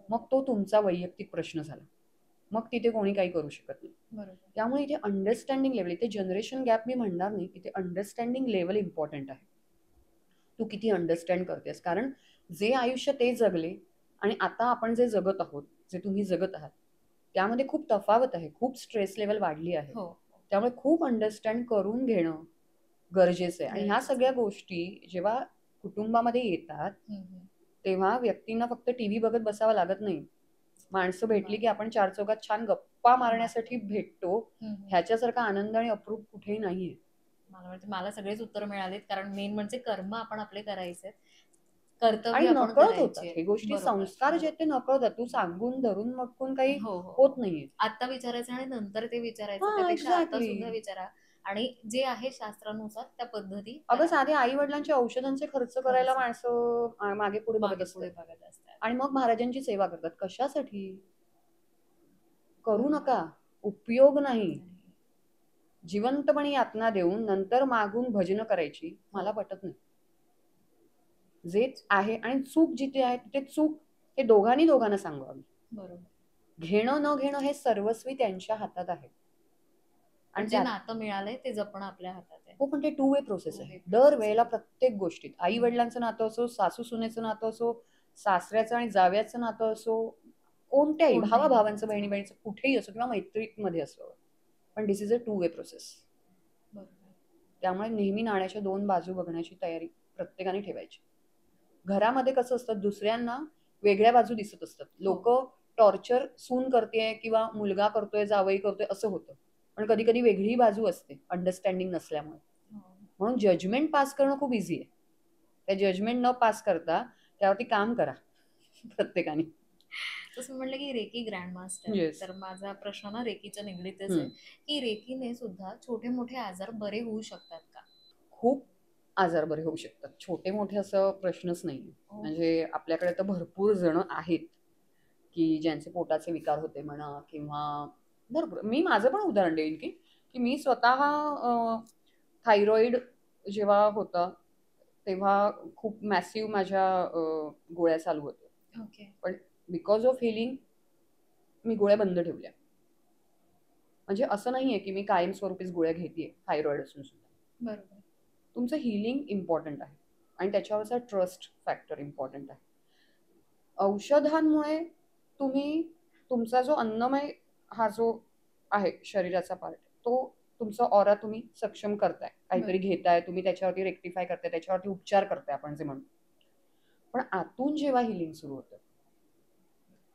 Speaker 1: मग तो तुमचा वैयक्तिक प्रश्न झाला, मग तिथे कोणी काही करू शकत नाही. त्यामुळे इथे अंडरस्टँडिंग लेवल, इथे जनरेशन गॅप मी म्हणणार नाही, इथे अंडरस्टँडिंग लेवल इम्पॉर्टंट आहे. तू किती अंडरस्टँड करतेस, कारण जे आयुष्य ते जगले आणि आता आपण जे जगत आहोत, जे तुम्ही जगत आहात, त्यामध्ये खूप तफावत आहे, खूप स्ट्रेस लेवल वाढली आहे. त्यामुळे खूप अंडरस्टँड करून घेणं गरजेचं आहे. आणि ह्या सगळ्या गोष्टी जेव्हा कुटुंबामध्ये येतात तेव्हा व्यक्तींना फक्त टीव्ही बघत बसावं लागत नाही. माणसं भेटली की आपण चार चौकात छान गप्पा मारण्यासाठी भेटतो, ह्याच्यासारखा आनंद आणि अप्रूप कुठेही नाहीये.
Speaker 2: मला सगळेच उत्तर मिळालेत, कारण मेन म्हणजे कर्म आपण आपले करायचे,
Speaker 1: आणि नकळत होतात हे गोष्टी. संस्कार जे ते नकळत, तू सांगून धरून मटकून काही होत नाहीये.
Speaker 2: आता विचारायचं आणि नंतर ते विचारायचं, त्यापेक्षा आता सुद्धा विचारा आणि जे आहे शास्त्रानुसार त्या पद्धती.
Speaker 1: अगं साधे आई वडिलांच्या औषधांचे खर्च करायला माणसं मागे पुढे बघत असतात आणि मग महाराजांची सेवा करतात. कशासाठी? करू नका, उपयोग नाही. जिवंतपणे यातना देऊन नंतर मागून भजन करायची मला पटत नाही. जे आहे आणि चूक जिथे आहे तिथे चूक हे दोघांना सांगावी. घेणं न घेणं हे सर्वस्वी त्यांच्या हातात आहे.
Speaker 2: आणि जे नातं मिळालंय ते जपणं आपल्या हातात आहे.
Speaker 1: हो, पण ते टू वे प्रोसेस आहे. दर वेळेला प्रत्येक गोष्टीत आई वडिलांचं नातं असो, सासू सुनेचं नातं असो, सासऱ्याचं आणि जाव्याचं नातं असो, कोणत्याही भावाभावांचं, बहिणी बहिणीचं कुठेही असो किंवा मैत्रीमध्ये असो, पण this is a two way process. त्यामुळे नेहमी नाण्याच्या दोन बाजू बघण्याची तयारी प्रत्येकाने ठेवायची. घरामध्ये कसं असतं, दुसऱ्यांना वेगळ्या बाजू दिसत असतात. लोक टॉर्चर सून करते किंवा मुलगा करतोय, जावई करतोय असं होतं, पण कधी कधी वेगळी बाजू असते अंडरस्टँडिंग नसल्यामुळे. म्हणून जजमेंट पास करणं खूप इझी आहे. त्या जजमेंट न पास करता त्यावरती काम करा प्रत्येकाने.
Speaker 2: जसं म्हणलं की रेकी ग्रँड मास्टर,
Speaker 1: येस.
Speaker 2: तर माझा प्रश्न ना रेकीच्या निगडीतच आहे की रेकीने सुद्धा छोटे मोठे आजार बरे होऊ शकतात का?
Speaker 1: खूप आजार बरे होऊ शकतात. छोटे मोठे असं प्रश्नच नाही.
Speaker 2: हो.
Speaker 1: म्हणजे आपल्याकडे तर भरपूर जण आहेत की ज्यांचे पोटाचे विकार होते म्हणा किंवा भरपूर. मी माझं पण उदाहरण देईन की की मी स्वतः थायरॉइड जेव्हा होता तेव्हा खूप मॅसिव्ह माझ्या गोळ्या चालू होत्या.
Speaker 2: ओके.
Speaker 1: पण बिकॉज ऑफ हिलिंग मी गोळ्या बंद ठेवल्या. म्हणजे असं नाहीये की मी कायमस्वरूपीच गोळ्या घेतेय थायरॉइड असून सुद्धा.
Speaker 2: बरोबर.
Speaker 1: तुमचं हिलिंग इम्पॉर्टंट आहे आणि त्याच्यावरचा ट्रस्ट फॅक्टर इम्पॉर्टंट आहे. औषधांमुळे तुम्ही तुमचा जो अन्नमय हा जो आहे शरीराचा पार्ट तो तुमचा ऑरा तुम्ही सक्षम करताय. काहीतरी घेताय तुम्ही त्याच्यावरती रेक्टिफाय करताय त्याच्यावरती उपचार करताय आपण जे म्हणतो. पण आतून जेव्हा हिलिंग सुरू होतं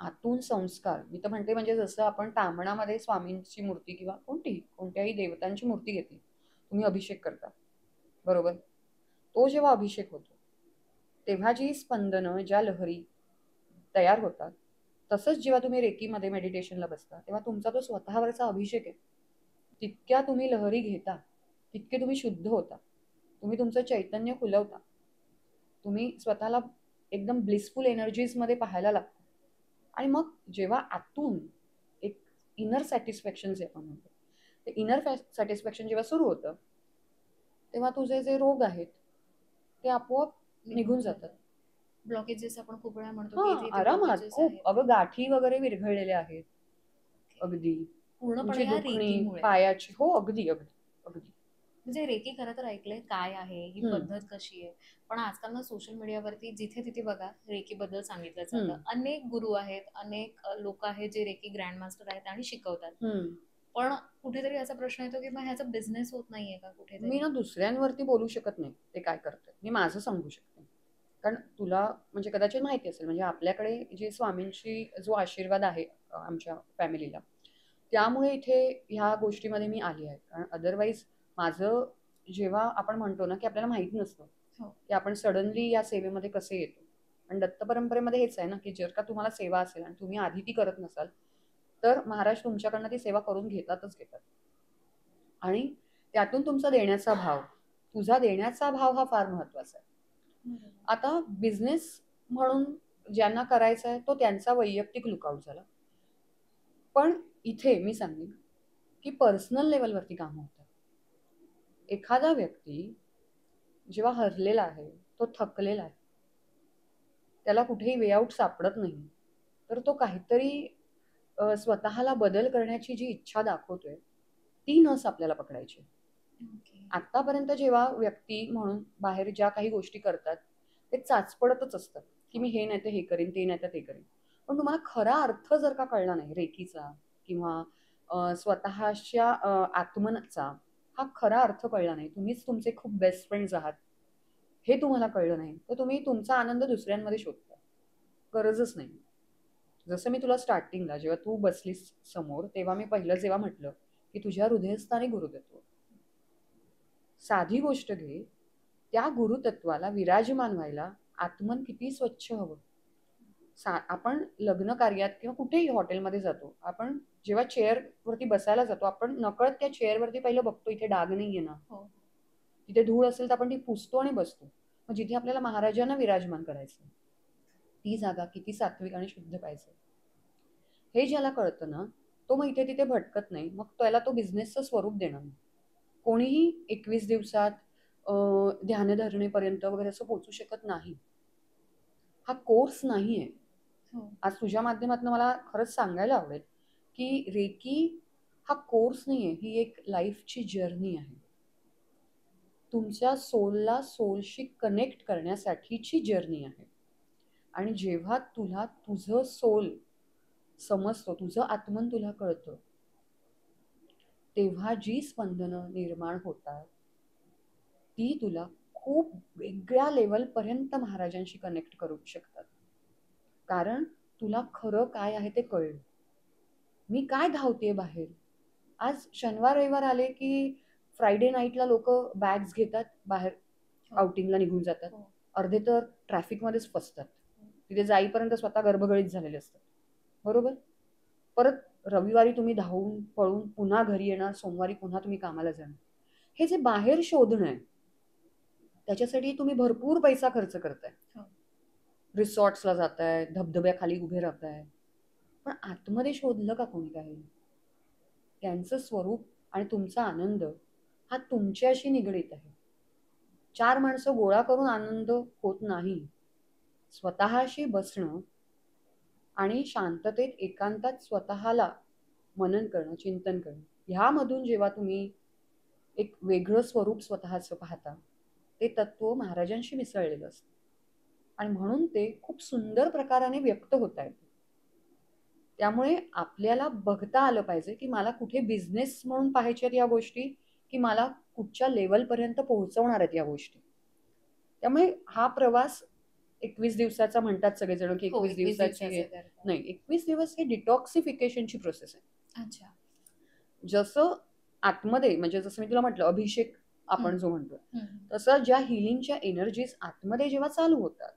Speaker 1: आतून संस्कार मी तर म्हणते म्हणजे जसं आपण ताम्हणामध्ये स्वामींची मूर्ती किंवा कोणत्याही देवतांची मूर्ती घेतली तुम्ही अभिषेक करता बरोबर. तो जेव्हा अभिषेक होतो तेव्हा जी स्पंदनं ज्या लहरी तयार होतात तसंच जेव्हा तुम्ही रेकीमध्ये मेडिटेशनला बसता तेव्हा तुमचा तो स्वतःवरचा अभिषेक आहे. तितक्या तुम्ही लहरी घेता तितके तुम्ही शुद्ध होता. तुम्ही तुमचं चैतन्य खुलवता. तुम्ही स्वतःला एकदम ब्लिसफुल एनर्जीजमध्ये पाहायला लागता. आणि मग जेव्हा आतून एक इनर सॅटिस्फॅक्शन जे आपण म्हणतो ते इनर सॅटिस्फॅक्शन जेव्हा सुरू होतं तेव्हा तुझे जे रोग आहेत ते आपोआप निघून जातात.
Speaker 2: ब्लॉकेजेस आपण खूप वेळा म्हणतो की इथे
Speaker 1: आरामात
Speaker 2: ब्लॉकेजेस
Speaker 1: खूप.
Speaker 2: आहेत.
Speaker 1: अगं गाठी वगैरे विरघळलेल्या आहेत अगदी.
Speaker 2: पूर्णपणे
Speaker 1: तुमची
Speaker 2: या
Speaker 1: दुखणी
Speaker 2: रेकीमुळे.
Speaker 1: पायाची हो अगदी अगदी अगदी.
Speaker 2: म्हणजे रेकी खरं तर ऐकलंय काय आहे ही पद्धत कशी आहे, पण आजकाल ना सोशल मीडियावरती जिथे तिथे बघा रेकी बद्दल सांगितलं जातं. अनेक गुरु आहेत, अनेक लोक आहेत जे रेकी ग्रँड मास्टर आहेत आणि शिकवतात. पण कुठेतरी असा प्रश्न येतो की मग ह्याचा बिझनेस होत नाहीये का कुठेतरी?
Speaker 1: मी ना दुसऱ्यांवरती बोलू शकत नाही ते काय करतात. मी माझं सांगू शकते. कारण तुला म्हणजे कदाचित माहिती असेल म्हणजे आपल्याकडे जे स्वामींची जो आशीर्वाद आहे आमच्या फॅमिलीला त्यामुळे इथे ह्या गोष्टीमध्ये मी आली आहे. कारण अदरवाईज माझं जेव्हा आपण म्हणतो ना की आपल्याला माहित नसतं की आपण सडनली या सेवेमध्ये कसे येतो. आणि दत्त परंपरेमध्ये हेच आहे ना की जर का तुम्हाला सेवा असेल आणि तुम्ही आधी ती करत नसाल तर महाराज तुमच्याकडनं ती सेवा करून घेतातच घेतात. आणि त्यातून तुमचा देण्याचा भाव तुझा देण्याचा भाव हा फार महत्वाचा आहे. आता बिझनेस म्हणून ज्यांना करायचा आहे तो त्यांचा वैयक्तिक लुकआउट झाला. पण इथे मी सांगेन की पर्सनल लेवलवरती काम होतं. एखादा व्यक्ती जेव्हा हरलेला आहे तो थकलेला आहे त्याला कुठेही वे आउट सापडत नाही तर तो काहीतरी स्वतःला बदल करण्याची जी इच्छा दाखवतोय ती नस आपल्याला पकडायची. आतापर्यंत जेव्हा व्यक्ती म्हणून बाहेर ज्या काही गोष्टी करतात ते चाचपडतच असतात की मी हे नाही तर हे करीन ते नाही तर ते करीन. पण तुम्हाला खरा अर्थ जर का कळला नाही रेकीचा किंवा स्वतःच्या आत्मनाचा हा खरा अर्थ कळला नाही तुम्हीच तुमचे खूप बेस्ट फ्रेंड्स आहात हे तुम्हाला कळलं नाही तर तुम्ही तुमचा आनंद दुसऱ्यांमध्ये शोधता. गरजच नाही. जसं मी तुला स्टार्टिंगला जेव्हा तू बसलीस समोर तेव्हा मी पहिलं जेव्हा म्हटलं की तुझ्या हृदयस्थानी गुरुतत्व. साधी गोष्ट घे त्या गुरुतत्वाला विराजमान व्हायला आत्मन किती स्वच्छ हवं. आपण लग्न कार्यात किंवा कुठेही हॉटेलमध्ये जातो आपण जेव्हा चेअरवरती बसायला जातो आपण नकळत त्या चेअरवरती पहिलं बघतो इथे डाग नाहीये ना. तिथे धूळ असेल तर आपण ती पुसतो आणि बसतो. मग जिथे आपल्याला महाराजांना विराजमान करायचं ती जागा किती सात्विक आणि शुद्ध पाहिजे हे ज्याला कळतं ना तो मग इथे तिथे भटकत नाही. मग त्याला तो बिझनेसचं स्वरूप देणार नाही. कोणीही 21 दिवसात ध्यानधारणेपर्यंत वगैरे असं पोहोचू शकत नाही. हा कोर्स नाहीये. आज तुझ्या माध्यमातून मला खरंच सांगायला आवडेल की रेकी हा कोर्स नाहीये ही एक लाईफची जर्नी आहे. तुमच्या सोलला सोलशी कनेक्ट करण्यासाठीची जर्नी आहे. आणि जेव्हा तुला तुझं सोल समजतो तुझं आत्मन तुला कळतं तेव्हा जी स्पंदनं निर्माण होतात ती तुला खूप वेगळ्या लेवलपर्यंत महाराजांशी कनेक्ट करू शकतात. कारण तुला खरं काय आहे ते कळलं. मी काय धावते बाहेर. आज शनिवार रविवार आले की फ्रायडे नाईटला लोक बॅग्स घेतात बाहेर आउटिंगला निघून जातात. अर्धे तर ट्रॅफिकमध्येच फसतात. तिथे जाईपर्यंत स्वतः गर्भगळीत झालेले असतात, बरोबर? परत रविवारी तुम्ही धावून पळून पुन्हा घरी येणार, सोमवारी पुन्हा तुम्ही कामाला जाणार. हे जे बाहेर शोधणं आहे त्याच्यासाठी तुम्ही भरपूर पैसा खर्च करताय.
Speaker 2: हो.
Speaker 1: रिसॉर्ट्सला जाताय, धबधब्याखाली उभे राहताय, पण आतमध्ये शोधलं का कोणी काही? त्यांचं स्वरूप आणि तुमचा आनंद हा तुमच्याशी निगडीत आहे. 4 माणसं गोळा करून आनंद होत नाही. स्वतःशी बसणं आणि शांततेत एकांतात स्वतःला मनन करणं, चिंतन करणं, ह्यामधून जेव्हा तुम्ही एक वेगळं स्वरूप स्वतःचं पाहता, ते तत्व महाराजांशी मिसळलेलं असतं आणि म्हणून ते खूप सुंदर प्रकाराने व्यक्त होत आहेत. त्यामुळे आपल्याला बघता आलं पाहिजे की मला कुठे बिझनेस म्हणून पाहायच्यात या गोष्टी, की मला कुठच्या लेवलपर्यंत पोहोचवणार आहेत या गोष्टी. त्यामुळे हा प्रवास 21 दिवसाचा म्हणतात सगळेजण की
Speaker 2: हो,
Speaker 1: 21
Speaker 2: 21
Speaker 1: दिवसाची
Speaker 2: दिवसाचे करतात.
Speaker 1: नाही, 21 दिवस हे डिटॉक्सिफिकेशनची प्रोसेस आहे.
Speaker 2: अच्छा.
Speaker 1: जसं आतमध्ये म्हणजे जसं मी तुला म्हटलं अभिषेक आपण जो म्हणतो, तसं ज्या हिलिंगच्या एनर्जीज आतमध्ये जेव्हा चालू होतात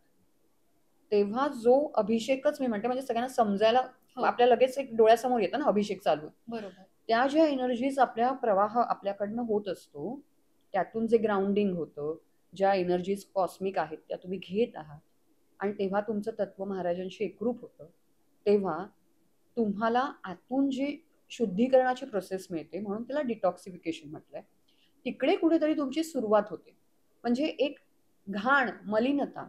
Speaker 1: तेव्हा जो अभिषेकच मी म्हणते म्हणजे सगळ्यांना समजायला
Speaker 2: हो.
Speaker 1: आपल्या लगेच एक डोळ्यासमोर येतं ना अभिषेक चालू आहे.
Speaker 2: बरोबर.
Speaker 1: त्या ज्या एनर्जीज आपल्या प्रवाह आपल्याकडनं होत असतो त्यातून जे ग्राउंडिंग होतं, ज्या एनर्जीज कॉस्मिक आहेत त्या तुम्ही घेत आहात आणि तेव्हा तुमचं तत्व महाराजांशी एकरूप होतं, तेव्हा तुम्हाला आतून जी शुद्धीकरणाची प्रोसेस मिळते, म्हणून त्याला डिटॉक्सिफिकेशन म्हटलंय. तिकडे कुठेतरी तुमची सुरुवात होते. म्हणजे एक घाण मलिनता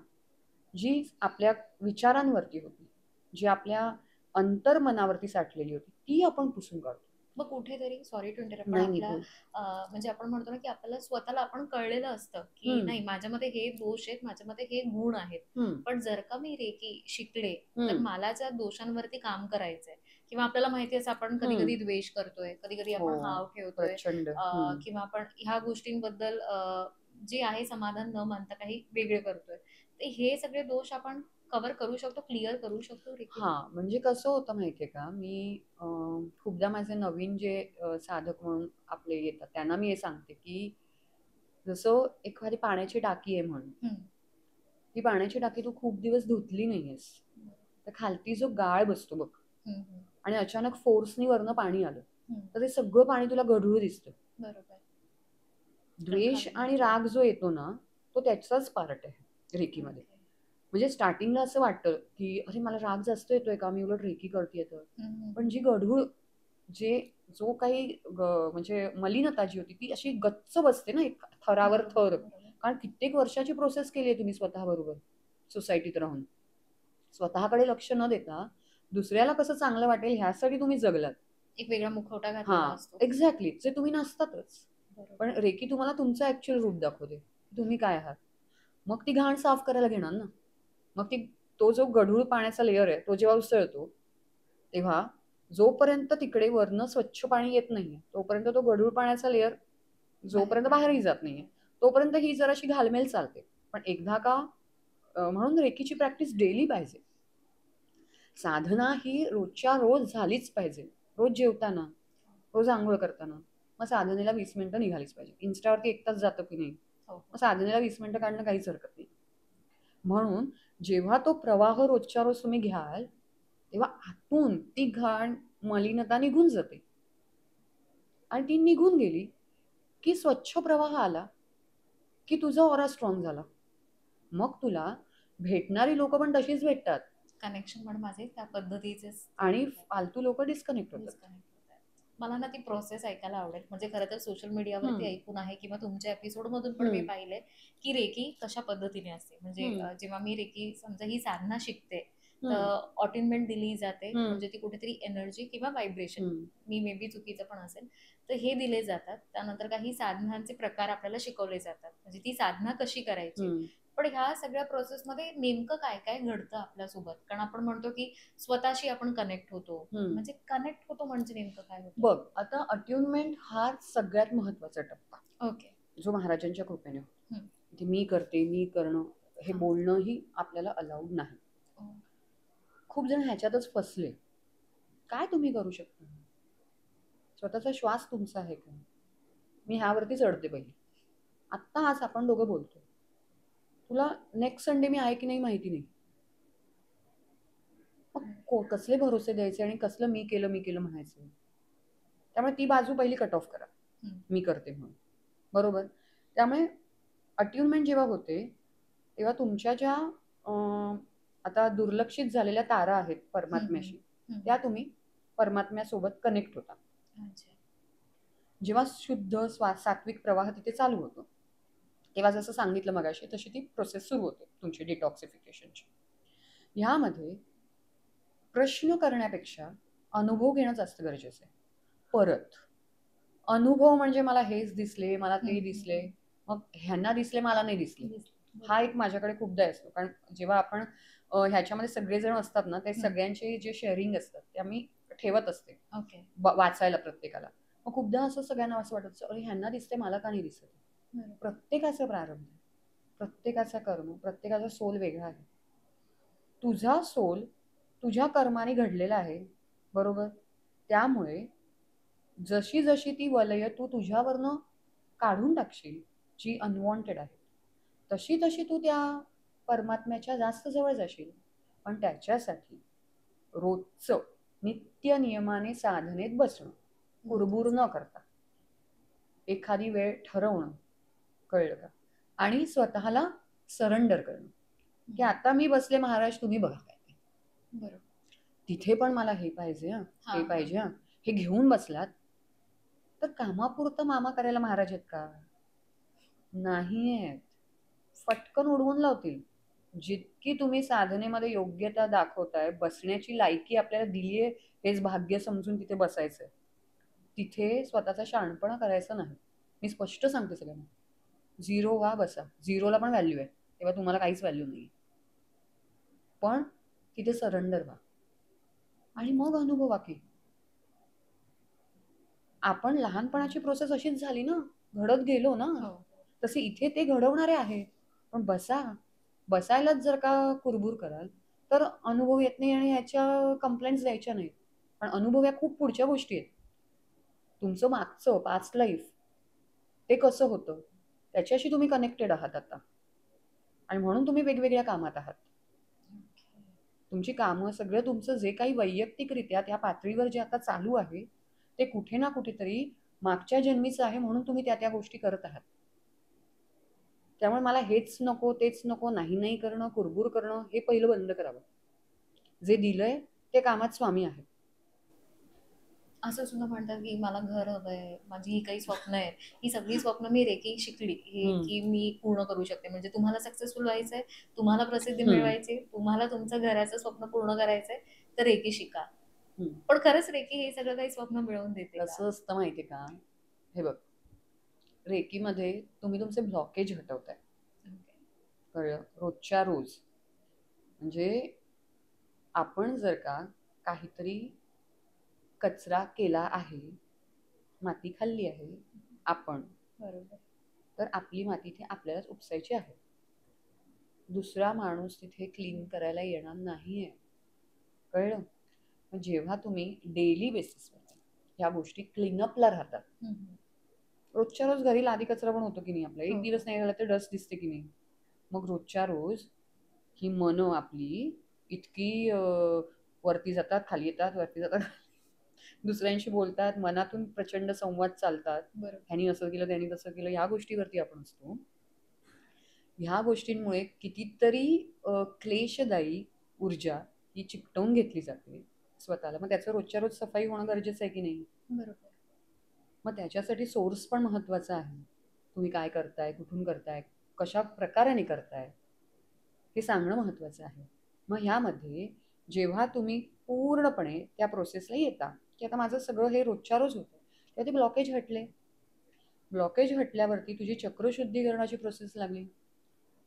Speaker 1: जी आपल्या विचारांवरती होती, जी आपल्या अंतर्मनावरती साठलेली होती, ती आपण पुसून काढतो.
Speaker 2: मग कुठेतरी सॉरी टू इंटरप्ट पण
Speaker 1: नाही, नाही,
Speaker 2: आपल्या
Speaker 1: बोल.
Speaker 2: म्हणजे आपण म्हणतो ना की आपल्याला स्वतःला आपण कळलेलं असतं की
Speaker 1: हम्म.
Speaker 2: नाही माझ्यामध्ये हे दोष आहेत, माझ्यामध्ये हे गुण आहेत.
Speaker 1: हम्म.
Speaker 2: पण जर का मी रेकी शिकले तर
Speaker 1: हम्म.
Speaker 2: मला ज्या दोषांवरती काम करायचंय किंवा आपल्याला माहिती असं आपण कधी कधी द्वेष करतोय, कधी कधी आपण
Speaker 1: हो,
Speaker 2: हाव ठेवतोय
Speaker 1: प्रचंड.
Speaker 2: किंवा आपण ह्या गोष्टींबद्दल जे आहे समाधान न मानता काही वेगळे करतोय, ते हे सगळे दोष आपण कव्हर करू शकतो, क्लिअर करू शकतो रेकी.
Speaker 1: हा, म्हणजे कसं होतं माहितीये का, मी खूपदा माझे नवीन जे साधक म्हणून आपले येतात त्यांना मी हे सांगते की जसं एखादी पाण्याची टाकी आहे म्हणून, ती पाण्याची टाकी तू खूप दिवस धुतली नाहीयेस, तर खालती जो गाळ बसतो बघ आणि अचानक फोर्सनी वरनं पाणी आलं तर ते सगळं पाणी तुला गढूळ दिसतं.
Speaker 2: बरोबर.
Speaker 1: द्वेष आणि राग जो येतो ना तो त्याचाच पार्ट आहे रेकीमध्ये. म्हणजे स्टार्टिंगला असं वाटतं की अरे मला राग जास्त येतोय का, मी उलट रेकी करते तर, पण जी गढूळ जो काही म्हणजे मलिनता जी होती ती अशी गच्च बसते ना एक थरावर थर, कारण कित्येक वर्षाची प्रोसेस केली आहे तुम्ही स्वतःबरोबर सोसायटीत राहून, स्वतःकडे लक्ष न देता दुसऱ्याला कसं चांगलं वाटेल ह्यासाठी तुम्ही जगलात.
Speaker 2: एक वेगळा मुखवटा घातलेला
Speaker 1: हा,
Speaker 2: असतो.
Speaker 1: एक्झॅक्टली, जे तुम्ही नसतातच. पण रेकी तुम्हाला तुमचं ऍक्च्युअल रूप दाखवते, तुम्ही काय आहात. मग ती घाण साफ करायला घेणार ना. मग तो जो गढूळ पाण्याचा लेअर आहे तो जेव्हा उसळतो तेव्हा जोपर्यंत तिकडे वरनं स्वच्छ पाणी येत नाहीये तोपर्यंत तो गढूळ पाण्याचा लेअर जोपर्यंत बाहेरही जात नाहीये तोपर्यंत ही जराशी घालमेल चालते. पण एकदा का म्हणून रेकीची प्रॅक्टिस डेली पाहिजे. साधना ही रोजच्या रोज झालीच पाहिजे. रोज जेवताना, रोज आंघोळ करताना, मग साधनेला 20 मिनिटं निघालीच पाहिजे. इन्स्टावरती 1 तास जातं की नाही, मग साधनेला 20 मिनिटं काढणं काहीच हरकत नाही. म्हणून जेव्हा तो प्रवाह रोजच्या रोज तुम्ही घ्याल तेव्हा आतून ती घाण मलिनता निघून जाते आणि ती निघून गेली की स्वच्छ प्रवाह आला की तुझा ऑरा स्ट्रॉंग झाला. मग तुला भेटणारी लोक पण तशीच भेटतात,
Speaker 2: कनेक्शन पण माझे त्या पद्धतीचे
Speaker 1: आणि फालतू लोक डिस्कनेक्ट होतात.
Speaker 2: मला ना ती प्रोसेस ऐकायला आवडेल. म्हणजे खरं तर सोशल मीडियावरती ऐकून आहे किंवा तुमच्या एपिसोड मधून पण मी पाहिलंय की रेकी कशा पद्धतीने असते. म्हणजे जेव्हा मी रेकी समजा ही साधना शिकते तर ऑटिनमेंट दिली जाते, म्हणजे ती कुठेतरी एनर्जी किंवा व्हायब्रेशन, मी मे बी चुकीचं पण असेल तर हे दिले जातात. त्यानंतर काही साधनांचे प्रकार आपल्याला शिकवले जातात, म्हणजे ती साधना कशी करायची. पण ह्या सगळ्या प्रोसेसमध्ये नेमकं काय काय घडतं आपल्यासोबत, कारण आपण म्हणतो की स्वतःशी आपण कनेक्ट होतो, म्हणजे कनेक्ट होतो म्हणजे नेमकं काय होतं.
Speaker 1: बघ आता अट्युनमेंट हा सगळ्यात महत्वाचा टप्पा,
Speaker 2: ओके,
Speaker 1: जो महाराजांच्या कृपेने होतो. मी करते, मी करणं हे बोलणंही आपल्याला अलाउड नाही. खूप जण ह्याच्यातच फसले. काय तुम्ही करू शकता, स्वतःचा श्वास तुमचा आहे का. मी ह्यावरती चढते पहिली. आत्ता आज आपण दोघं बोलतो, तुला नेक्स्ट संडे मी आहे की नाही माहिती नाही, कसले भरोसे द्यायचे आणि कसलं मी केलं म्हणायचं. त्यामुळे ती बाजू पहिली कट ऑफ करा, मी करते म्हणून. बरोबर. त्यामुळे अट्युनमेंट जेव्हा होते तेव्हा तुमच्या ज्या आता दुर्लक्षित झालेल्या तारा आहेत परमात्म्याशी, त्या तुम्ही परमात्म्यासोबत कनेक्ट होता. जेव्हा शुद्ध सात्विक प्रवाह तिथे चालू होतो तेव्हा जसं सांगितलं मगाशी तशी ती प्रोसेस सुरू होते तुमची डिटॉक्सिफिकेशनची. ह्यामध्ये प्रश्न करण्यापेक्षा अनुभव घेणं जास्त गरजेचं आहे. परत अनुभव म्हणजे मला हेच दिसले, मला ते दिसले, मग ह्यांना दिसले मला नाही दिसले, हा एक माझ्याकडे खूपदा असतो. कारण जेव्हा आपण ह्याच्यामध्ये सगळेजण असतात ना, ते सगळ्यांचे जे शेअरिंग असतात ते आम्ही ठेवत असते वाचायला प्रत्येकाला. मग खूपदा असं सगळ्यांना असं वाटत अरे ह्यांना दिसते मला का नाही दिसत. प्रत्येकाचा प्रारंभ, प्रत्येकाचा कर्म, प्रत्येकाचा सोल वेगळा आहे. तुझा सोल तुझ्या कर्माने घडलेला आहे. बरोबर. त्यामुळे जशी जशी ती वलय तू तुझ्यावरनं काढून टाकशील जी अनवॉन्टेड आहे, तशी तशी तू त्या परमात्म्याच्या जास्त जवळ जाशील. पण त्याच्यासाठी रोजचं नित्य नियमाने साधनेत बसणं, कुरबुर न करता एखादी वेळ ठरवणं, कळलं का, आणि स्वतःला सरेंडर करणं की आता मी बसले महाराज, तुम्ही बघा काय ते. बरोबर. तिथे पण मला हे पाहिजे, हे पाहिजे, हे घेऊन बसलात तर कामापुरतं मामा करायला महाराज आहेत का? नाही आहेत. फटकन उडवून लावतील. जितकी तुम्ही साधनेमध्ये योग्यता दाखवताय, बसण्याची लायकी आपल्याला दिलीये, हेच भाग्य समजून तिथे बसायचंय. तिथे स्वतःचा शहाणपणा करायचा नाही. मी स्पष्ट सांगते सगळ्यांना, 0 व्हा, बसा. 0ला पण व्हॅल्यू आहे, तेव्हा तुम्हाला काहीच व्हॅल्यू नाही. पण तिथे सरेंडर व्हा आणि मग अनुभवा की आपण लहानपणाची प्रोसेस अशीच झाली ना, घडत गेलो ना, तसे इथे ते घडवणारे आहेत. पण बसायलाच जर का कुरबुर कराल तर अनुभव येत नाही आणि ह्याच्या कंप्लेंट्स द्यायच्या नाहीत. पण अनुभव या खूप पुढच्या गोष्टी आहेत. तुमचं मागचं पास्ट लाईफ ते कसं होतं त्याच्याशी तुम्ही कनेक्टेड आहात आता, आणि म्हणून तुम्ही वेगवेगळ्या कामात आहात. तुमची कामं सगळं तुमचं जे काही वैयक्तिकरित्या त्या पातळीवर जे आता चालू आहे ते कुठे ना कुठेतरी मागच्या जन्मीचं आहे, म्हणून तुम्ही त्या गोष्टी करत आहात. त्यामुळे मला हेच नको तेच नको, नाही करणं, कुरबुर करणं हे पहिलं बंद करावं. जे दिलंय ते कामात स्वामी आहेत.
Speaker 2: असं सुद्धा म्हणतात की मला घर हवंय, माझी ही काही स्वप्न आहेत, ही सगळी स्वप्न मी रेकी शिकली हे की मी पूर्ण करू शकते. म्हणजे तुम्हाला सक्सेसफुल व्हायचंय, तुम्हाला प्रसिद्धी मिळवायची, तुम्हाला तुमचं घराचं स्वप्न पूर्ण करायचंय, तर रेकी शिका. पण खरंच रेकी हे सगळं काही स्वप्न मिळवून देते?
Speaker 1: कसं असतं माहितीये का, हे बघ, रेकीमध्ये तुम्ही तुमचे ब्लॉकेज हटवताय. कळलं? रोजच्या रोज. म्हणजे आपण जर का काहीतरी कचरा केला आहे, माती खाल्ली आहे आपण, बरोबर, तर आपली माती ती आपल्यालाच उपसायची आहे. दुसरा माणूस तिथे क्लीन करायला येणार नाहीये. कळलं? मग जेव्हा तुम्ही डेली बेसिसवर ह्या गोष्टी क्लीनअपला राहतात, रोजच्या रोज घरी लादी कचरा पण होतो की नाही आपला, एक दिवस नाही झाला तर डस्ट दिसते की नाही, मग रोजच्या रोज ही मनं आपली इतकी वरती जातात, खाली येतात, वरती जातात, दुसऱ्यांशी बोलतात, मनातून प्रचंड संवाद चालतात, ह्यानी असं केलं त्यानी तसं केलं, ह्या गोष्टीवरती आपण असतो. ह्या गोष्टींमुळे कितीतरी क्लेशदायी ऊर्जा ही चिकटवून घेतली जाते स्वतःला. मग त्याचं रोजच्या रोज सफाई होणं गरजेचं आहे की नाही? बरोबर. मग त्याच्यासाठी सोर्स पण महत्वाचा आहे. तुम्ही काय करताय, कुठून करताय, कशा प्रकाराने करताय हे सांगणं महत्वाचं आहे. मग ह्यामध्ये जेव्हा तुम्ही पूर्णपणे त्या प्रोसेसला येता की आता माझं सगळं हे रोजच्या रोज होतं, तेव्हा ते ब्लॉकेज हटले. ब्लॉकेज हटल्यावरती तुझी चक्रशुद्धीकरणाची प्रोसेस लागली.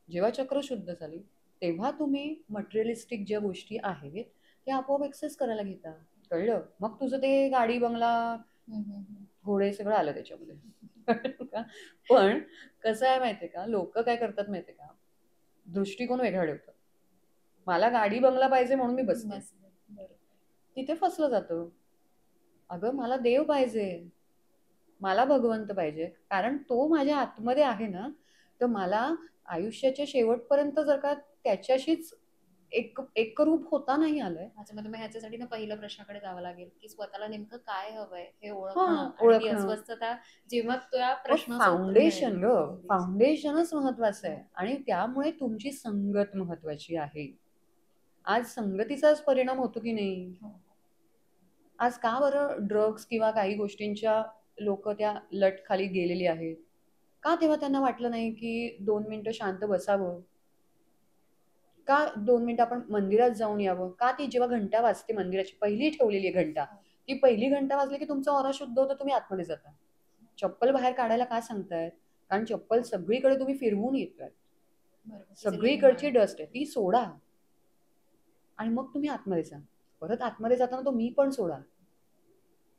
Speaker 1: जेव्हा चक्र शुद्ध झाली तेव्हा तुम्ही मटेरियलिस्टिक ज्या गोष्टी आहेत त्या आपोआप एक्सेस करायला घेता. कळलं? मग तुझं ते गाडी, बंगला, घोडे सगळं आलं त्याच्यामध्ये. पण कसं आहे माहितीये का, लोक काय करतात माहितीये का, दृष्टिकोन वेगळा ठेवतात. मला गाडी बंगला पाहिजे म्हणून मी बसते, तिथे फसलं जातं. अगं मला देव पाहिजे, मला भगवंत पाहिजे, कारण तो माझ्या आतमध्ये आहे ना, तर मला आयुष्याच्या शेवटपर्यंत जर का त्याच्याशीच एकरूप होता नाही आलंय.
Speaker 2: अच्छा, मग ह्याच्यासाठी ना पहिल्या प्रश्नाकडे जावं लागेल की स्वतःला नेमकं काय हवंय हे
Speaker 1: हा,
Speaker 2: ओळखणं, आणि ती
Speaker 1: ओळखणं.
Speaker 2: अस्वस्थता जेव्हा त्या
Speaker 1: मग
Speaker 2: प्रश्नाचं उत्तर मिळेल.
Speaker 1: फाउंडेशन ग, फाउंडेशनच महत्वाचं आहे आणि त्यामुळे तुमची संगत महत्वाची आहे. आज संगतीचाच परिणाम होतो की नाही.
Speaker 2: हो.
Speaker 1: आज का बरं ड्रग्स किंवा काही गोष्टींच्या लोक त्या लट खाली गेलेली आहेत? का तेव्हा त्यांना वाटलं नाही की 2 मिनिटं शांत बसावं? का 2 मिनिटं आपण मंदिरात जाऊन यावं? का ती जेव्हा घंटा वाजते मंदिराची पहिली ठेवलेली आहे घंटा, ती पहिली घंटा वाजली की तुमचा ऑरा शुद्ध होतं, तुम्ही आतमध्ये जाता. चप्पल बाहेर काढायला का सांगतायत? कारण चप्पल सगळीकडे तुम्ही फिरवून येताय.
Speaker 2: बरोबर.
Speaker 1: सगळीकडची डस्ट आहे ती सोडा आणि मग तुम्ही आतमध्ये जा. परत आतमध्ये जाताना तो मी पण सोडा.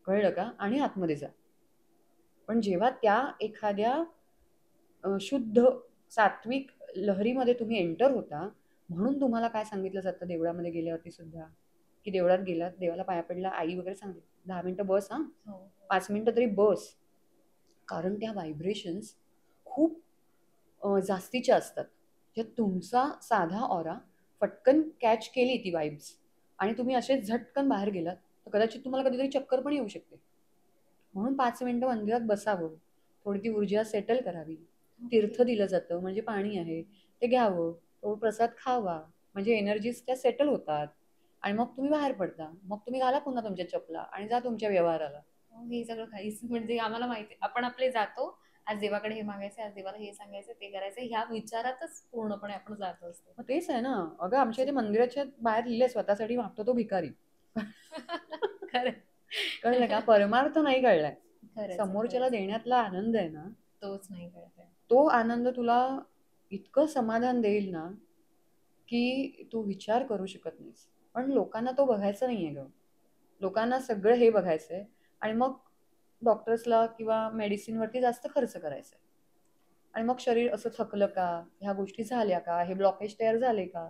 Speaker 1: कळलं का? आणि आतमध्ये जा. पण जेव्हा त्या एखाद्या शुद्ध सात्विक लहरीमध्ये तुम्ही एंटर होता, म्हणून तुम्हाला काय सांगितलं जातं देवळामध्ये गेल्यावरती सुद्धा, की देवळात गेलात, देवाला पाया पडला, आई वगैरे सांगते 10 मिनिटं बस, हा
Speaker 2: हो.
Speaker 1: 5 मिनिटं तरी बस. कारण त्या व्हायब्रेशन्स खूप जास्तीच्या असतात. ज्यात तुमचा साधा ऑरा फटकन कॅच केली ती वाइब्स आणि तुम्ही असे झटकन बाहेर गेलात तर कदाचित तुम्हाला कधीतरी चक्कर पण येऊ शकते. म्हणून 5 मिनिटं मंदिरात बसावं, थोडी ती ऊर्जा सेटल करावी. तीर्थ दिलं जातं म्हणजे पाणी आहे ते घ्यावं, थोडं प्रसाद खावा, म्हणजे एनर्जीज त्या सेटल होतात आणि मग तुम्ही बाहेर पडता. मग तुम्ही घाला पुन्हा तुमच्या चपला आणि जा तुमच्या व्यवहाराला.
Speaker 2: हे सगळं काहीच म्हणजे आम्हाला माहिती, आपण आपले जातो, आज देवाकडे हे मागायचं, आज देवाला हे सांगायचं, ते करायचं, ह्या विचारातच पूर्णपणे आपण जात असतो.
Speaker 1: मग तेच आहे ना. अगं आमच्या इथे मंदिराच्या बाहेर लिहिले स्वतःसाठी मागतो तो भिकारी.
Speaker 2: खरं.
Speaker 1: कळलं का? परमार्थ नाही कळलाय.
Speaker 2: खरंच,
Speaker 1: समोरच्याला
Speaker 2: खरंच.
Speaker 1: देण्यातला आनंद आहे ना,
Speaker 2: तोच नाही कळतंय.
Speaker 1: तो आनंद तुला इतकं समाधान देईल ना की तू विचार करू शकत नाहीस. पण लोकांना तो बघायचा नाहीये ग. लोकांना सगळं हे बघायचंय आणि मग डॉक्टर्सला किंवा मेडिसिनवरती जास्त खर्च करायचा आहे. आणि मग शरीर असं थकलं का, ह्या गोष्टी झाल्या का, हे ब्लॉकेज तयार झाले का,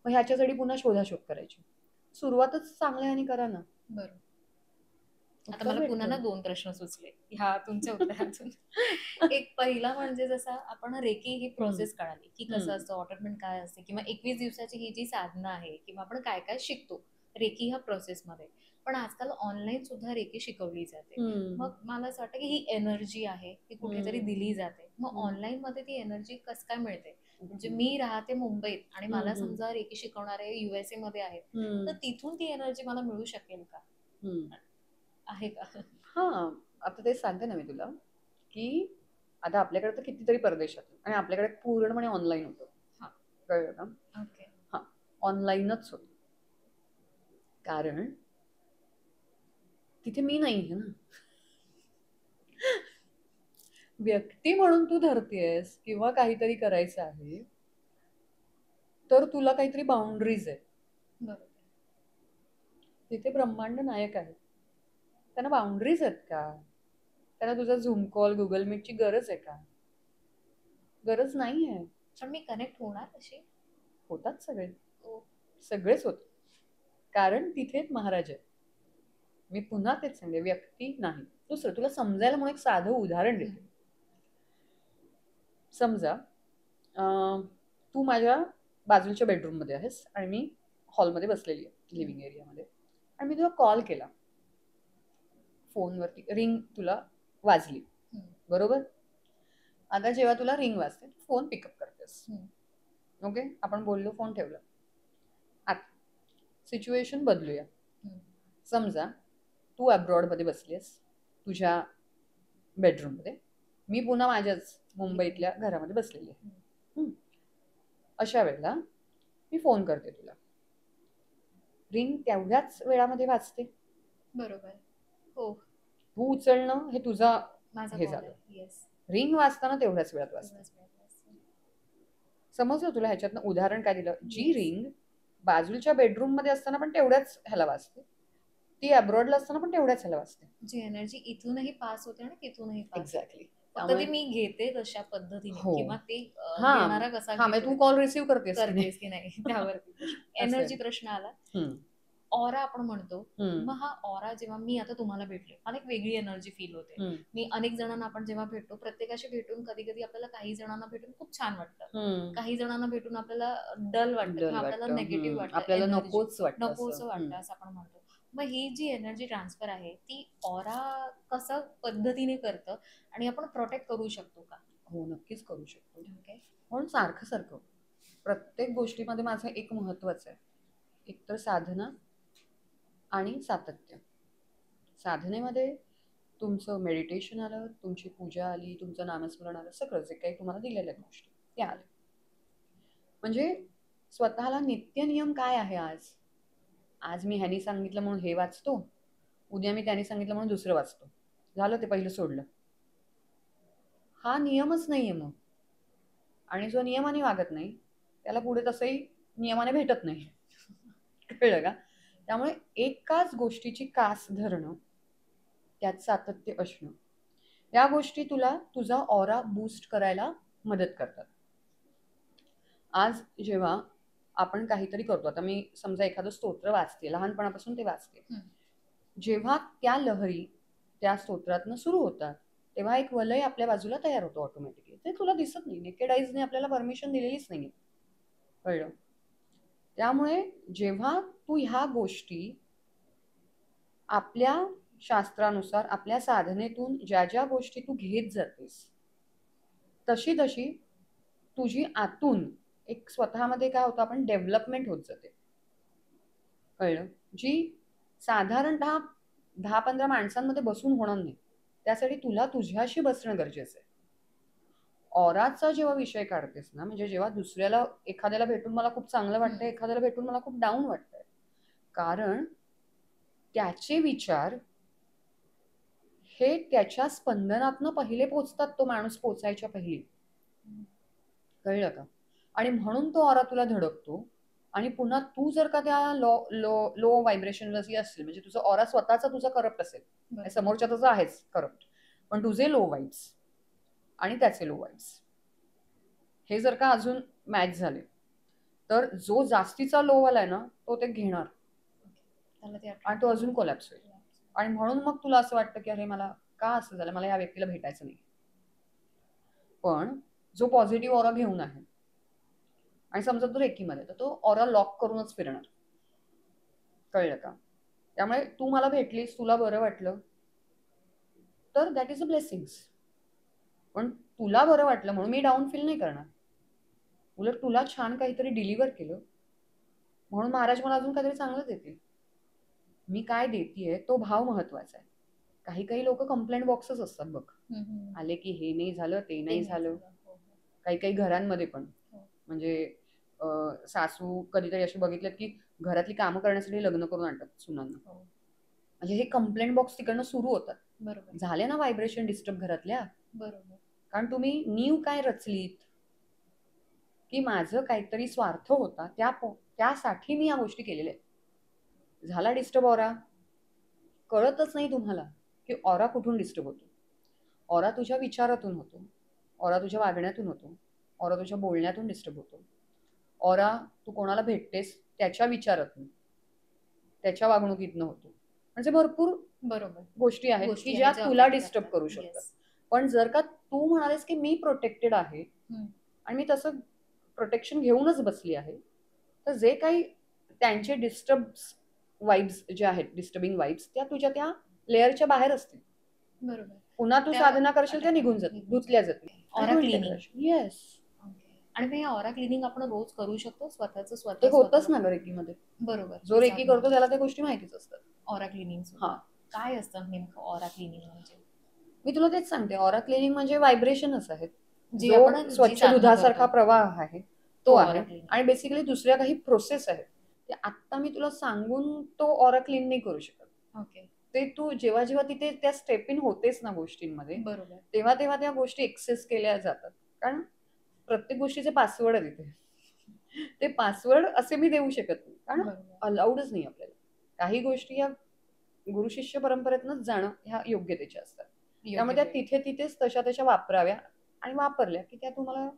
Speaker 1: मग ह्याच्यासाठी पुन्हा शोधाशोध करायची. सुरुवातच चांगल्याने करा ना,
Speaker 2: बरोबर. आता
Speaker 1: उत्तर
Speaker 2: मला पुन्हा ना
Speaker 1: भेटतं.
Speaker 2: 2 प्रश्न सुचले ह्या तुमच्या उत्तरातून. एक पहिला म्हणजे जसा आपण रेकी ही
Speaker 1: हम्म,
Speaker 2: प्रोसेस कळाली की कसं
Speaker 1: हम्म,
Speaker 2: असतं, ऑटोमेंट काय असते, किंवा 21 दिवसाची ही जी साधना आहे, किंवा आपण काय काय शिकतो रेकी ह्या प्रोसेसमध्ये. पण आजकाल ऑनलाईन सुद्धा रेकी शिकवली जाते.
Speaker 1: हम्म,
Speaker 2: मग मला असं वाटतं की ही एनर्जी आहे ती कुठेतरी
Speaker 1: हम्म,
Speaker 2: दिली जाते. मग
Speaker 1: हम्म,
Speaker 2: ऑनलाईन मध्ये ती एनर्जी कसं काय मिळते? म्हणजे मी राहते मुंबईत आणि मला
Speaker 1: हम्म,
Speaker 2: समजा रेकी शिकवणारे USA मध्ये आहेत, तर
Speaker 1: हम्म,
Speaker 2: तिथून ती एनर्जी मला मिळू शकेल का?
Speaker 1: हम्म.
Speaker 2: आहे का?
Speaker 1: हा, आता तेच सांगते ना मी तुला की आता आपल्याकडे तर कितीतरी परदेशात आहे आणि आपल्याकडे पूर्णपणे ऑनलाईन होतं.
Speaker 2: हा.
Speaker 1: कळलं का?
Speaker 2: ओके.
Speaker 1: हा, ऑनलाईनच होतं. कारण तिथे मी नाही आहे ना. व्यक्ती म्हणून तू धरतेस किंवा काहीतरी करायचं आहे तर तुला काहीतरी बाउंड्रीज आहे.
Speaker 2: बरोबर.
Speaker 1: तिथे ब्रह्मांड नायक आहे, त्यांना बाउंड्रीज आहेत का? त्यांना तुझा झूम कॉल गुगल मीटची गरज आहे का? गरज नाही आहे.
Speaker 2: पण मी कनेक्ट होणार अशी?
Speaker 1: होतात सगळे,
Speaker 2: ओ.
Speaker 1: सगळेच होत, कारण तिथे एक महाराज आहे. मी पुन्हा तेच सांगते, व्यक्ती नाही. दुसरं तुला समजायला म्हणून एक साधं उदाहरण देते. समजा तू माझ्या बाजूच्या बेडरूम मध्ये आहेस आणि मी हॉलमध्ये बसलेली आहे लिव्हिंग एरियामध्ये आणि मी तुला कॉल केला फोनवरती, रिंग तुला वाजली, बरोबर? आता जेव्हा तुला रिंग वाजते फोन पिकअप करतेस, ओके, आपण बोललो, फोन ठेवला. आता सिच्युएशन बदलूया. समजा तू अब्रॉडमध्ये बसलीस तुझ्या बेडरूममध्ये, मी पुन्हा माझ्याच मुंबईतल्या घरामध्ये बसलेली आहे. अशा वेळेला मी फोन करते तुला, रिंग तेवढ्याच वेळामध्ये वाजते,
Speaker 2: बरोबर. हो.
Speaker 1: तू उचलणं हे तुझा
Speaker 2: माझा
Speaker 1: हे
Speaker 2: कॉल
Speaker 1: झालं.
Speaker 2: आहे. येस.
Speaker 1: रिंग वाजताना तेवढ्याच वेळात वाजते. समजलं तुला ह्याच्यातनं उदाहरण काय दिलं? जी रिंग बाजूच्या बेडरूम मध्ये असताना पण तेवढ्याच ह्याला वाजते, ती अब्रॉडला असताना पण तेवढ्याच ह्याला वाजते.
Speaker 2: जी एनर्जी इथूनही पास होते आणि तिथूनही पास.
Speaker 1: एक्झॅक्टली.
Speaker 2: फक्त ती मी घेते कशा पद्धतीने,
Speaker 1: हो.
Speaker 2: किंवा ते
Speaker 1: हा,
Speaker 2: घेणारा कसा
Speaker 1: हा, म्हणजे तू कॉल रिसीव्ह करतेस की नाही?
Speaker 2: की नाही त्यावरती एनर्जी प्रश्न आला. ऑरा आपण म्हणतो.
Speaker 1: हम्म,
Speaker 2: मग हा ऑरा जेव्हा मी आता तुम्हाला भेटले, मला एक वेगळी एनर्जी फील होते.
Speaker 1: हम्म,
Speaker 2: मी अनेक जणांना आपण जेव्हा भेटतो, प्रत्येकाशी भेटून कधी कधी आपल्याला काही जणांना भेटून खूप छान वाटतं,
Speaker 1: हम्म.
Speaker 2: काही जणांना भेटून आपल्याला डल वाटतं
Speaker 1: डल
Speaker 2: किंवा आपल्याला
Speaker 1: वाटतं.
Speaker 2: नेगेटिव्ह वाटतं,
Speaker 1: आपल्याला
Speaker 2: एनर्जी
Speaker 1: नकोच वाटतं असं.
Speaker 2: नकोसं वाटतं असं आपण म्हणतो. मग ही जी एनर्जी ट्रान्सफर आहे ती ऑरा कसा पद्धतीने करतं आणि आपण प्रोटेक्ट करू शकतो का?
Speaker 1: हो, नक्कीच करू शकतो.
Speaker 2: ओके.
Speaker 1: म्हणून सारखं प्रत्येक गोष्टीमध्ये माझं एक महत्वाचं आहे, एकतर साधना आणि सातत्य. साधनेमध्ये तुमचं मेडिटेशन आलं, तुमची पूजा आली, तुमचं नामस्मरण आलं, सगळं जे काही तुम्हाला दिलेल्या गोष्टी त्या आल्या. म्हणजे स्वतःला नित्य नियम काय आहे आज? आज मी ह्यानी सांगितलं म्हणून हे वाचतो, उद्या मी त्याने सांगितलं म्हणून दुसरं वाचतो. झालं, ते पहिलं सोडलं. हा नियमच नाहीये मग. आणि जो नियमाने वागत नाही त्याला पुढे तसंही नियमाने भेटत नाही. कळलं का? त्यामुळे एकाच गोष्टीची कास धरणं, त्यात सातत्य असणं, या गोष्टी तुला तुझा ऑरा बूस्ट करायला मदत करतात. आज जेव्हा आपण काहीतरी करतो, आता मी समजा एखादं स्तोत्र वाचते, लहानपणापासून ते वाचते, जेव्हा त्या लहरी त्या स्तोत्रातनं सुरू होतात तेव्हा एक वलय आपल्या बाजूला तयार होतो ऑटोमॅटिकली. ते तुला दिसत नाही, नेकेड आईजने आपल्याला परमिशन दिलेलीच नाही. कळलं? त्यामुळे जेव्हा तू ह्या गोष्टी आपल्या शास्त्रानुसार आपल्या साधनेतून ज्या ज्या गोष्टी तू घेत जातेस, तशी तशी तुझी आतून एक स्वतःमध्ये काय होतं, आपण डेव्हलपमेंट होत जाते. कळलं? जी साधारणतः 10-15 माणसांमध्ये बसून होणार नाही. त्यासाठी तुला तुझ्याशी बसणं गरजेचं आहे. ऑराचा जेव्हा विषय काढतेस ना, म्हणजे जेव्हा दुसऱ्याला एखाद्याला भेटून मला खूप चांगलं वाटतंय, एखाद्याला भेटून मला खूप डाऊन वाटतंय, कारण त्याचे विचार हे त्याच्या स्पंदनातनं पहिले पोचतात, तो माणूस पोचायच्या पहिली. कळलं का? आणि म्हणून तो ऑरा तुला धडकतो. आणि पुन्हा तू जर का त्या लो लो लो व्हायब्रेशन असेल, म्हणजे तुझं ऑरा स्वतःचा तुझा करप्ट असेल, समोरच्या तुझं आहेच करप्ट, पण तुझे लो वाईब्स आणि त्याचे लो वाईब्स हे जर का अजून मॅच झाले, तर जो जास्तीचा लो वाला आहे ना, तो ते घेणार आणि तो अजून कोलॅप्स होईल. आणि म्हणून मग तुला असं वाटतं की अरे मला का असं झालं, मला या व्यक्तीला भेटायचं नाही. पण जो पॉझिटिव्ह ऑरा घेऊन आहे आणि समजा तो रेकीमध्ये, तर तो ऑरा लॉक करूनच फिरणार. कळलं का? त्यामुळे तू मला भेटलीस, तुला बरं वाटलं, तर दॅट इज अ ब्लेसिंग्स. पण तुला बरं वाटलं म्हणून मी डाऊन फील नाही करणार. उलट तुला छान काहीतरी डिलिव्हर केलं म्हणून महाराज मला अजून काहीतरी चांगलं देतील. मी काय देतीये तो भाव महत्वाचा आहे. काही काही लोक कंप्लेंट बॉक्सच असतात बघ, आले की हे नाही झालं, ते नाही झालं. काही काही घरांमध्ये पण म्हणजे सासू कधीतरी असे बघितलेत की घरातली कामं करण्यासाठी लग्न करून आणतात सुनांना. म्हणजे हे कंप्लेंट बॉक्स तिकडनं सुरू होतात.
Speaker 2: बरोबर.
Speaker 1: झाले ना व्हायब्रेशन डिस्टर्ब घरातल्या.
Speaker 2: बरोबर.
Speaker 1: कारण तुम्ही नीव काय रचलीत की माझं काहीतरी स्वार्थ होता, त्यासाठी मी या गोष्टी केलेल्या आहेत. झाला डिस्टर्ब ऑरा. कळतच नाही तुम्हाला की ऑरा कुठून डिस्टर्ब होतो. ऑरा तुझ्या विचारातून होतो, ऑरा तुझ्या वागण्यातून होतो, ऑरा तुझ्या बोलण्यातून डिस्टर्ब होतो, ऑरा तू कोणाला भेटतेस त्याच्या विचारातून, त्याच्या वागणुकीतनं होतो. म्हणजे भरपूर
Speaker 2: बरोबर
Speaker 1: गोष्टी आहेत
Speaker 2: गोष्टी
Speaker 1: की ज्या
Speaker 2: आहेत, ज्या
Speaker 1: तुला
Speaker 2: affect
Speaker 1: डिस्टर्ब
Speaker 2: करतात.
Speaker 1: करू शकतात.
Speaker 2: Yes.
Speaker 1: पण जर का तू म्हणालेस की मी प्रोटेक्टेड आहे आणि मी तसं प्रोटेक्शन घेऊनच बसली आहे, तर जे काही त्यांचे डिस्टर्ब वाईब्स जे आहेत, डिस्टर्बिंग वाईब्स, त्या तुझ्या त्या लेअरच्या बाहेर असतील.
Speaker 2: बरोबर.
Speaker 1: पुन्हा तू
Speaker 2: त्या
Speaker 1: साधना करशील त्या
Speaker 2: attack
Speaker 1: निघून
Speaker 2: होतात,
Speaker 1: जातील,
Speaker 2: निघून
Speaker 1: धुतल्या
Speaker 2: जातील.
Speaker 1: जातील.
Speaker 2: Aura cleaning.
Speaker 1: येस.
Speaker 2: आणि मग हे ऑरा क्लिनिंग आपण रोज करू शकतो स्वतःचं
Speaker 1: ते
Speaker 2: स्वतः
Speaker 1: होतच ना ग रेकीमध्ये.
Speaker 2: बरोबर.
Speaker 1: जो रेकी करतो त्याला त्या गोष्टी माहितीच असतात.
Speaker 2: ऑरा क्लिनिंग
Speaker 1: हा,
Speaker 2: काय असतं नेमकं ऑरा क्लिनिंग म्हणजे?
Speaker 1: मी तुला तेच सांगते, ऑरा क्लिनिंग म्हणजे व्हायब्रेशनच आहेत.
Speaker 2: जी
Speaker 1: जो
Speaker 2: आपण
Speaker 1: स्वच्छ
Speaker 2: साधना
Speaker 1: दुधासारखा
Speaker 2: करतो.
Speaker 1: प्रवाह आहे तो
Speaker 2: तो
Speaker 1: आहे.
Speaker 2: Aura cleaning.
Speaker 1: आणि बेसिकली दुसऱ्या काही प्रोसेस आहेत ते आत्ता मी तुला सांगून तो ऑरा क्लीन नाही करू शकत.
Speaker 2: ओके.
Speaker 1: ते तू जेव्हा जेव्हा तिथे त्या स्टेप इन होतेस ना गोष्टींमध्ये,
Speaker 2: बरोबर.
Speaker 1: तेव्हा तेव्हा त्या गोष्टी एक्सेस केल्या जातात. कारण प्रत्येक गोष्टीचे पासवर्ड आहे तिथे. ते पासवर्ड असे मी देऊ शकत नाही, कारण
Speaker 2: बरोबर.
Speaker 1: अलाउडच नाही आपल्याला. काही गोष्टी या गुरु शिष्य परंपरेतनच जाणं ह्या योग्यतेच्या असतात. त्यामुळे त्या तिथे तिथेच तशा तशा वापराव्या आणि वापरल्या की त्या तुम्हाला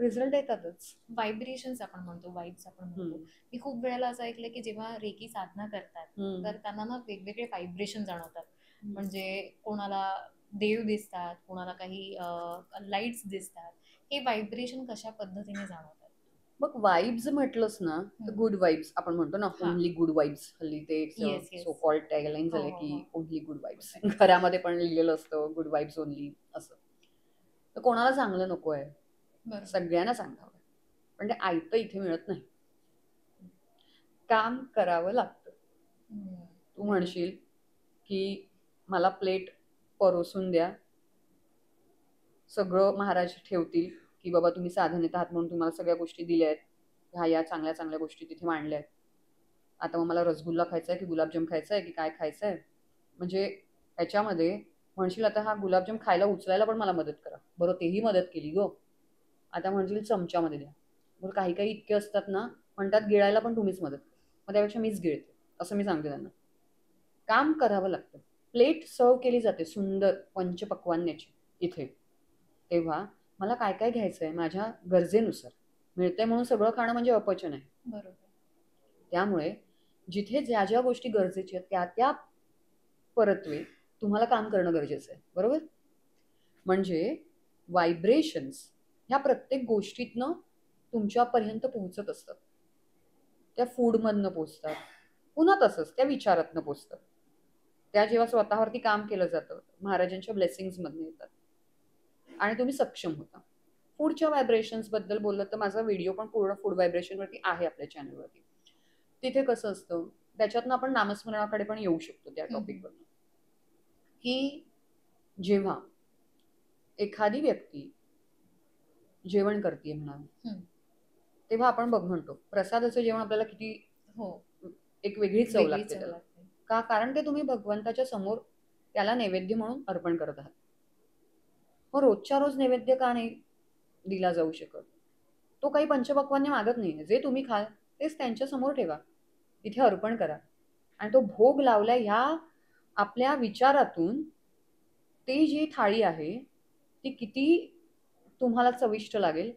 Speaker 1: रिझल्ट येतातच.
Speaker 2: व्हायब्रेशन्स आपण म्हणतो, वाईब्स आपण म्हणतो. मी खूप वेळेला असं ऐकलं की जेव्हा रेकी साधना करतात तर त्यांना ना वेगवेगळे व्हायब्रेशन जाणवतात. म्हणजे कोणाला देव दिसतात, कोणाला काही लाईट्स दिसतात. हे व्हायब्रेशन कशा पद्धतीने जाणवतात?
Speaker 1: मग वाईब्स म्हटलंच ना तर गुड वाईब्स आपण म्हणतो ना,
Speaker 2: हा.
Speaker 1: Only good vibes. हल्ली ते
Speaker 2: Yes, yes.
Speaker 1: So called tagline
Speaker 2: हो,
Speaker 1: झालंय
Speaker 2: हो,
Speaker 1: की
Speaker 2: हो.
Speaker 1: Only good vibes. घरामध्ये पण लिहिलेलं असतं गुड वाईब्स ओनली असं. तर कोणाला चांगलं नको आहे,
Speaker 2: बरोबर.
Speaker 1: सगळ्यांना सांगावं. पण ते आयतं इथे मिळत नाही, काम करावं लागतं. तू म्हणशील की मला प्लेट परोसून द्या, सगळं महाराज ठेवतील की बाबा तुम्ही साधनेत आहात म्हणून तुम्हाला सगळ्या गोष्टी दिल्या आहेत, ह्या या चांगल्या चांगल्या गोष्टी तिथे मांडल्या आहेत. आता मग मला रसगुल्ला खायचा आहे की गुलाबजाम खायचा आहे की काय खायचं आहे. म्हणजे ह्याच्यामध्ये म्हणशील आता हा गुलाबजाम खायला उचलायला पण मला मदत करा. बरं तेही मदत केली गो. आता म्हणशील चमच्यामध्ये द्या. मग काही काही इतके असतात ना, म्हणतात गिळायला पण तुम्हीच मदत करा. मग त्यापेक्षा मीच गिळते असं मी सांगते त्यांना. काम करावं लागतं. प्लेट सर्व केली जाते सुंदर पंचपक्वान्याची इथे. तेव्हा मला काय काय घ्यायचं आहे माझ्या गरजेनुसार. मिळतंय म्हणून सगळं खाणं म्हणजे अपचन आहे.
Speaker 2: बरोबर.
Speaker 1: त्यामुळे जिथे ज्या ज्या गोष्टी गरजेच्या आहेत त्या त्या परत्वे तुम्हाला काम करणं गरजेचं आहे. बरोबर. म्हणजे व्हायब्रेशन्स ह्या प्रत्येक गोष्टीतनं तुमच्यापर्यंत पोहोचत असतात. त्या फूडमधनं पोचतात, पुन्हा तसंच त्या विचारातनं पोचतात. त्या जेव्हा स्वतःवरती काम केलं जातं महाराजांच्या ब्लेसिंग्समधनं येतात आणि तुम्ही सक्षम होता. फूडच्या व्हायब्रेशन्स बद्दल बोललं तर माझा व्हिडिओ पण पूर्ण फूड व्हायब्रेशनवरती आहे आपल्या चॅनलवरती. तिथे कसं असतं त्याच्यातनं आपण नामस्मरणाकडे पण येऊ शकतो त्या टॉपिकवरनं. की जेव्हा एखादी व्यक्ती जेवण करते म्हणा, तेव्हा आपण बघ म्हणतो प्रसादाचं जेवण आपल्याला किती एक वेगळी चव लागते त्याला. का? कारण ते तुम्ही भगवंताच्या समोर त्याला नैवेद्य म्हणून अर्पण करत आहात. मग रोजच्या रोज नैवेद्य का नाही दिला जाऊ शकत? तो काही पंचपक्वान्य मागत नाही. जे तुम्ही खाल तेच त्यांच्या समोर ठेवा, तिथे अर्पण करा आणि तो भोग लावला ह्या आपल्या विचारातून ती जी थाळी आहे ती किती तुम्हाला चविष्ट लागेल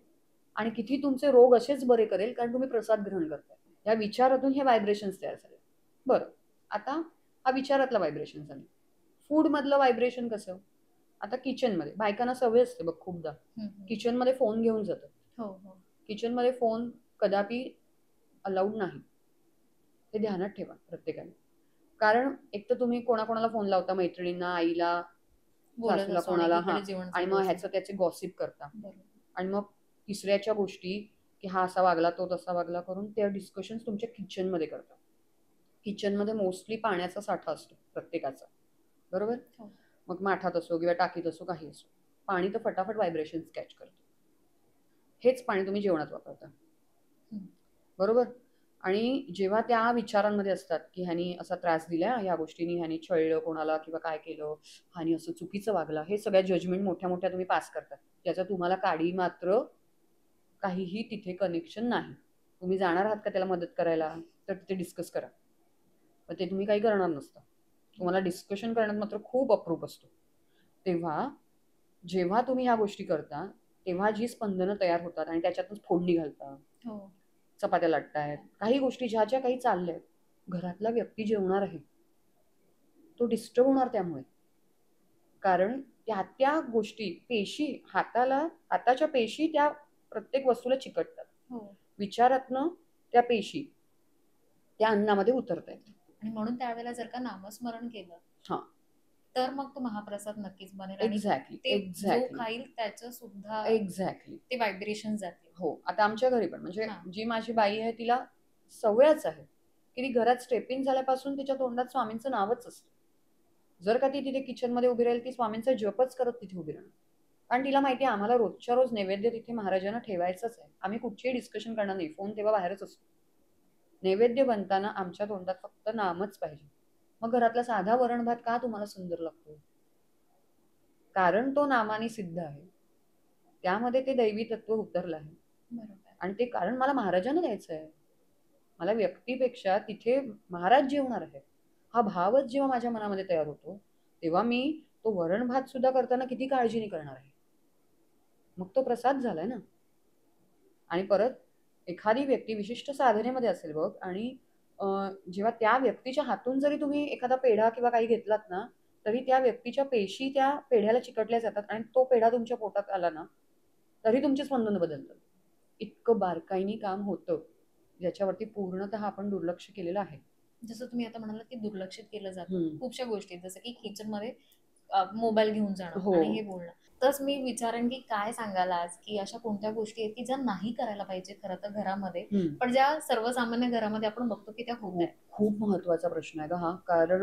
Speaker 1: आणि किती तुमचे रोग असेच बरे करेल कारण तुम्ही प्रसाद ग्रहण करताय. या विचारातून हे व्हायब्रेशन्स तयार झाले. बरं, आता हा विचारातला व्हायब्रेशन झाले. फूड मधलं व्हायब्रेशन कसं? आता किचनमध्ये बायकांना सवय असते बघ खूपदा किचनमध्ये फोन घेऊन जातात. किचनमध्ये फोन कदापि अलाउड नाही, हे ध्यानात ठेवा प्रत्येकाने. कारण एक तर तुम्ही कोणाकोणाला फोन लावता, मैत्रिणींना, आईला, सासूला, कोणाला, हा, आणि मग ह्याचं त्याचे गॉसिप करता आणि मग तिसऱ्याच्या गोष्टी की हा असा वागला तो तसा वागला करून त्या डिस्कशन तुमच्या किचनमध्ये करता. किचनमध्ये मोस्टली पाण्याचा साठा असतो प्रत्येकाचा. बरोबर. मग माठात असो किंवा टाकीत असो काही असो, पाणी तर फटाफट व्हायब्रेशन कॅच करतो. हेच पाणी तुम्ही जेवणात वापरता. बरोबर. आणि जेव्हा त्या विचारांमध्ये असतात की ह्यानी असा त्रास दिला, ह्या गोष्टींनी ह्यानी छळलं कोणाला किंवा काय केलं, ह्यानी असं चुकीचं वागला, हे सगळ्या जजमेंट मोठ्या मोठ्या तुम्ही पास करता, ज्याचा तुम्हाला काडी मात्र काहीही तिथे कनेक्शन नाही. तुम्ही जाणार आहात का त्याला मदत करायला तर तिथे डिस्कस करा, पण ते तुम्ही काही करणार नसता. तुम्हाला डिस्कशन करण्यात मात्र खूप अप्रूप असतो. तेव्हा जेव्हा तुम्ही ह्या गोष्टी करता तेव्हा जी स्पंदनं तयार होतात आणि त्याच्यातून फोडणी घालता, चपात्या लाटतायत, काही गोष्टी ज्या ज्या काही चालल्या आहेत, घरातला व्यक्ती जेवणार आहे तो डिस्टर्ब होणार त्यामुळे. कारण त्या त्या गोष्टी पेशी हाताच्या पेशी त्या प्रत्येक वस्तूला चिकटतात. विचारातनं त्या पेशी त्या अन्नामध्ये उतरतायत.
Speaker 2: आणि म्हणून त्यावेळेला जर का नामस्मरण केलं
Speaker 1: हा
Speaker 2: तर मग तो महाप्रसाद नक्कीच बनेल.
Speaker 1: एक्झॅक्टली.
Speaker 2: जो खाईल त्याचं सुद्धा
Speaker 1: एक्झॅक्टली
Speaker 2: ते व्हायब्रेशन जातील.
Speaker 1: हो. आता आमच्या घरी पण म्हणजे जी माझी बाई आहे तिला सवयच आहे की ती घरात स्टेपिंग झाल्यापासून तिच्या तोंडात स्वामींचं नावच असतं. जर का ती तिथे किचनमध्ये उभी राहील ती स्वामींचा जपच करत तिथे उभी राहणार. कारण तिला माहिती आहे आम्हाला रोजच्या रोज नैवेद्य तिथे महाराजांना ठेवायचंच आहे. आम्ही कुठचीही डिस्कशन करणार नाही. फोन तेव्हा बाहेरच असतो. नैवेद्य बनताना आमच्या तोंडात फक्त नामच पाहिजे. मग घरातला साधा वरण भात का तुम्हाला सुंदर लागतो? कारण तो नामाने सिद्ध आहे, त्यामध्ये ते दैवी तत्व उतरलं आहे. आणि ते कारण मला महाराजांना द्यायचं आहे. मला व्यक्तीपेक्षा तिथे महाराज जेवणार आहे हा भावच जेव्हा माझ्या मनामध्ये तयार होतो तेव्हा मी तो वरण भात सुद्धा करताना किती काळजीने करणार आहे. मग तो प्रसाद झालाय ना. आणि परत एखादी व्यक्ती विशिष्ट साधनेमध्ये असेल बघ, आणि जेव्हा त्या व्यक्तीच्या हातून जरी तुम्ही एखादा पेढा किंवा काही घेतलात ना, तरी त्या व्यक्तीच्या पेशी त्या पेढ्याला चिकटल्या जातात आणि तो पेढा तुमच्या पोटात आला ना, तरी तुमची स्पंदनं बदलतात. इतकं बारकाईने काम होतं, ज्याच्यावरती पूर्णतः आपण दुर्लक्ष केलेलं आहे.
Speaker 2: जसं तुम्ही आता म्हणालात की दुर्लक्षित केलं जातं
Speaker 1: हं.
Speaker 2: खूपशा गोष्टी, जसं की किचनमध्ये मोबाईल घेऊन जाणं
Speaker 1: हो.
Speaker 2: आणि हे बोलणं. तरच मी विचारेन की काय सांगाल आज, की अशा कोणत्या गोष्टी आहेत की ज्या नाही करायला पाहिजे खरं तर घरामध्ये,
Speaker 1: हं.
Speaker 2: पण ज्या सर्वसामान्य घरामध्ये आपण बघतो की त्या होत
Speaker 1: खूप,
Speaker 2: आहेत.
Speaker 1: खूप महत्त्वाचा प्रश्न आहे गं हा. कारण